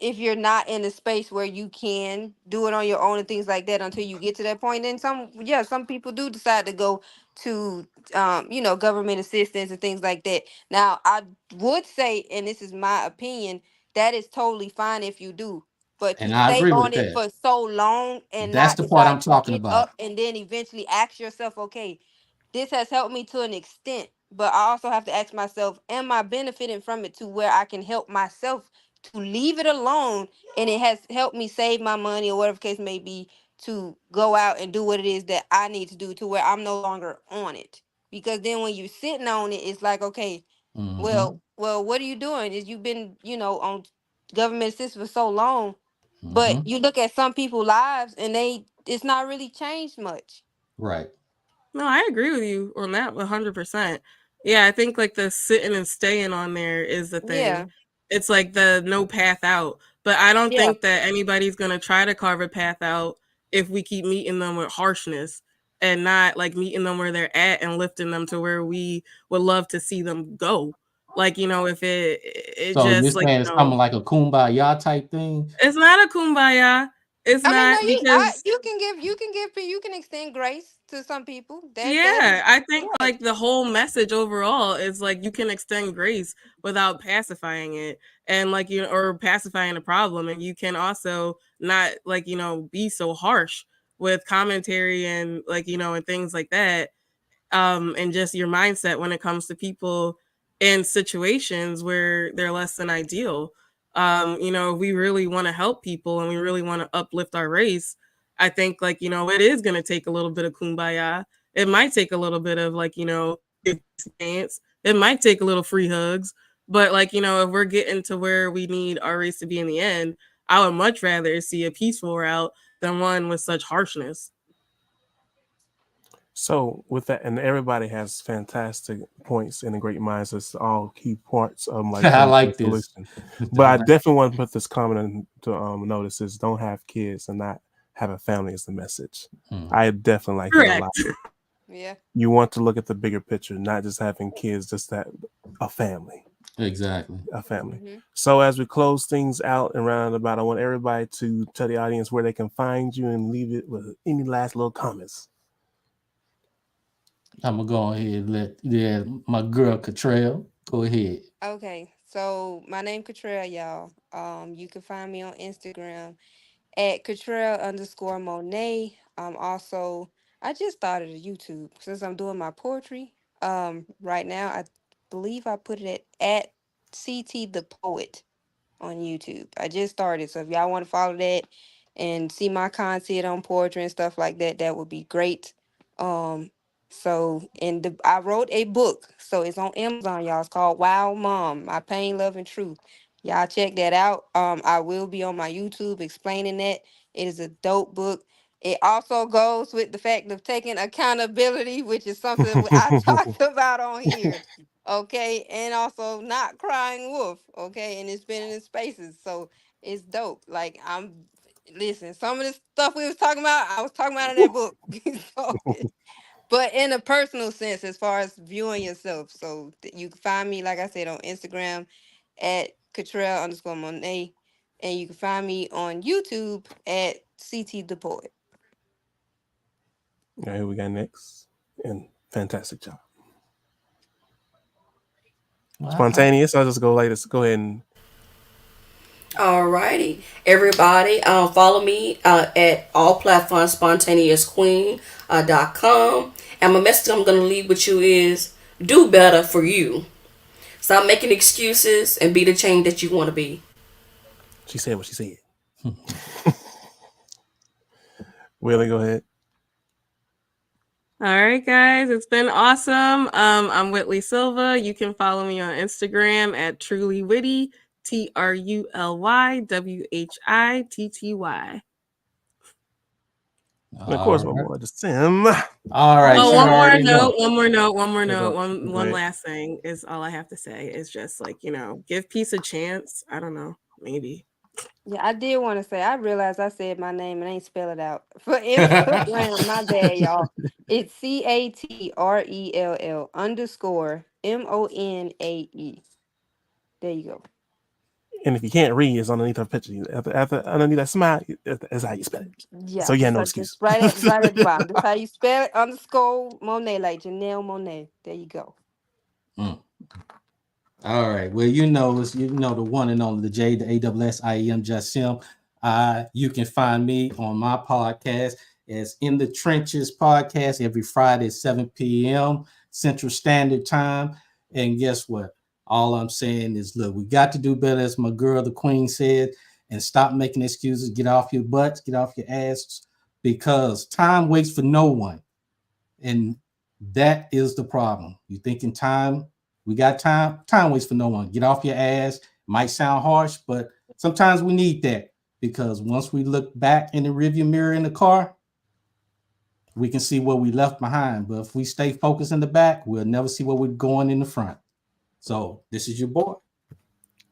if you're not in a space where you can do it on your own and things like that until you get to that point, then some people do decide to go to government assistance and things like that. Now I would say, and this is my opinion, that is totally fine if you do, but to and I stay agree with on it that. for so long and That's not the part I'm decide to talking get up about. and then eventually ask yourself, okay, this has helped me to an extent, but I also have to ask myself, am I benefiting from it to where I can help myself to leave it alone, and it has helped me save my money or whatever the case may be to go out and do what it is that I need to do to where I'm no longer on it. Because then when you're sitting on it, it's like, okay, Mm-hmm. well, what are you doing? Is you've been, on government assistance for so long, but Mm-hmm. you look at some people's lives and it's not really changed much. Right. No, I agree with you on that 100%. Yeah, I think like the sitting and staying on there is the thing. Yeah, It's like the no path out. But I don't yeah. think that anybody's going to try to carve a path out if we keep meeting them with harshness and not like meeting them where they're at and lifting them to where we would love to see them go. Like, if it So you're just like, saying it's something like a kumbaya type thing? it's not a kumbaya. It's I mean, no, not because you can extend grace to some people. yeah, I think Yeah. like the whole message overall is like you can extend grace without pacifying it and like or pacifying the problem, and you can also not like be so harsh with commentary and like and things like that, and just your mindset when it comes to people in situations where they're less than ideal. We really want to help people and we really want to uplift our race. I think like, it is going to take a little bit of kumbaya. It might take a little bit of like, experience. It might take a little free hugs. But like, if we're getting to where we need our race to be in the end, I would much rather see a peaceful route than one with such harshness. So with that, and everybody has fantastic points and great minds. It's all key parts of like I coming to a like this. solution. But I definitely want to put this comment to notice is don't have kids and not have a family is the message. I definitely like that a lot. Correct. Yeah. You want to look at the bigger picture, not just having kids, just that a family. Exactly. A family. Mhm. So as we close things out and round about, I want everybody to tell the audience where they can find you and leave it with any last little comments. I'm gonna go ahead and let my girl Catrell go ahead. Okay. So my name Catrell, y'all. You can find me on Instagram at Catrell_Monet. Also, I just started a YouTube since I'm doing my poetry. Right now, I believe I put it at CT the Poet on YouTube. I just started, so if y'all want to follow that and see my content on poetry and stuff like that, that would be great. Um, I wrote a book, so it's on Amazon, y'all. It's called Wow Mom: My Pain, Love, and Truth. Y'all check that out. I will be on my YouTube explaining that. It is a dope book. It also goes with the fact of taking accountability, which is something I talked about on here. Okay, and also not crying wolf. Okay, and it's been in spaces, so it's dope. Like listen, some of the stuff we was talking about, I was talking about in that book. So, but in a personal sense, as far as viewing yourself, so you can find me, like I said, on Instagram at Cottrell_Monet. And you can find me on YouTube at CT the Poet. All right, who we got next? And fantastic job. Wow. Spontaneous. I'll just go latest. Go ahead and. Alrighty, everybody. Follow me at all platforms, spontaneousqueen.com. And my message I'm gonna leave with you is do better for you. Stop making excuses and be the change that you want to be. She said what she said. Willie, go ahead. All right, guys, it's been awesome. I'm Whitley Silva. You can follow me on Instagram at Truly Witty, TRULYWHITTY. And of course, one more. Just Sim. All right. Oh, you one already know. more note. One Right. last thing is all I have to say is just like, give peace a chance. I don't know, maybe. Yeah, I did want to say, I realized I said my name and ain't spell it out. For Instagram, my bad, y'all. It's CATRELL_MONAE. There you go. And if you can't read, it's underneath her picture. After underneath that smile, that's how you spell it. Yeah, So yeah, no just excuse. right at the bottom. That's how you spell it. _Monet, like Janelle Monet. There you go. All right. Well, the one and only the J, the ASSIEM, Just Sim. You can find me on my podcast as In the Trenches podcast every Friday at 7 p.m. Central Standard Time. And guess what? All I'm saying is, look, we got to do better, as my girl, the Queen, said, and stop making excuses. Get off your butts, get off your asses, because time waits for no one. And that is the problem. You thinking time, we got time waits for no one. Get off your ass. Might sound harsh, but sometimes we need that, because once we look back in the rearview mirror in the car, we can see what we left behind. But if we stay focused in the back, we'll never see what we're going in the front. So this is your boy.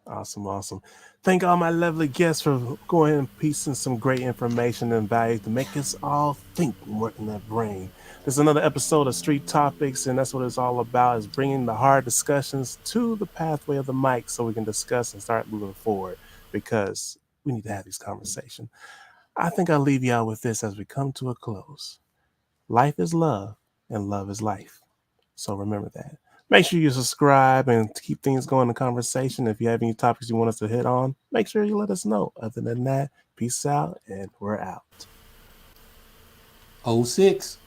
Awesome. Thank all my lovely guests for going and piecing some great information and value to make us all think and work in that brain. This is another episode of Street Topics, and that's what it's all about, is bringing the hard discussions to the pathway of the mic so we can discuss and start moving forward, because we need to have these conversations. I think I'll leave y'all with this as we come to a close. Life is love, and love is life. So remember that. Make sure you subscribe and keep things going in the conversation. If you have any topics you want us to hit on, make sure you let us know. Other than that, peace out, and we're out. 06.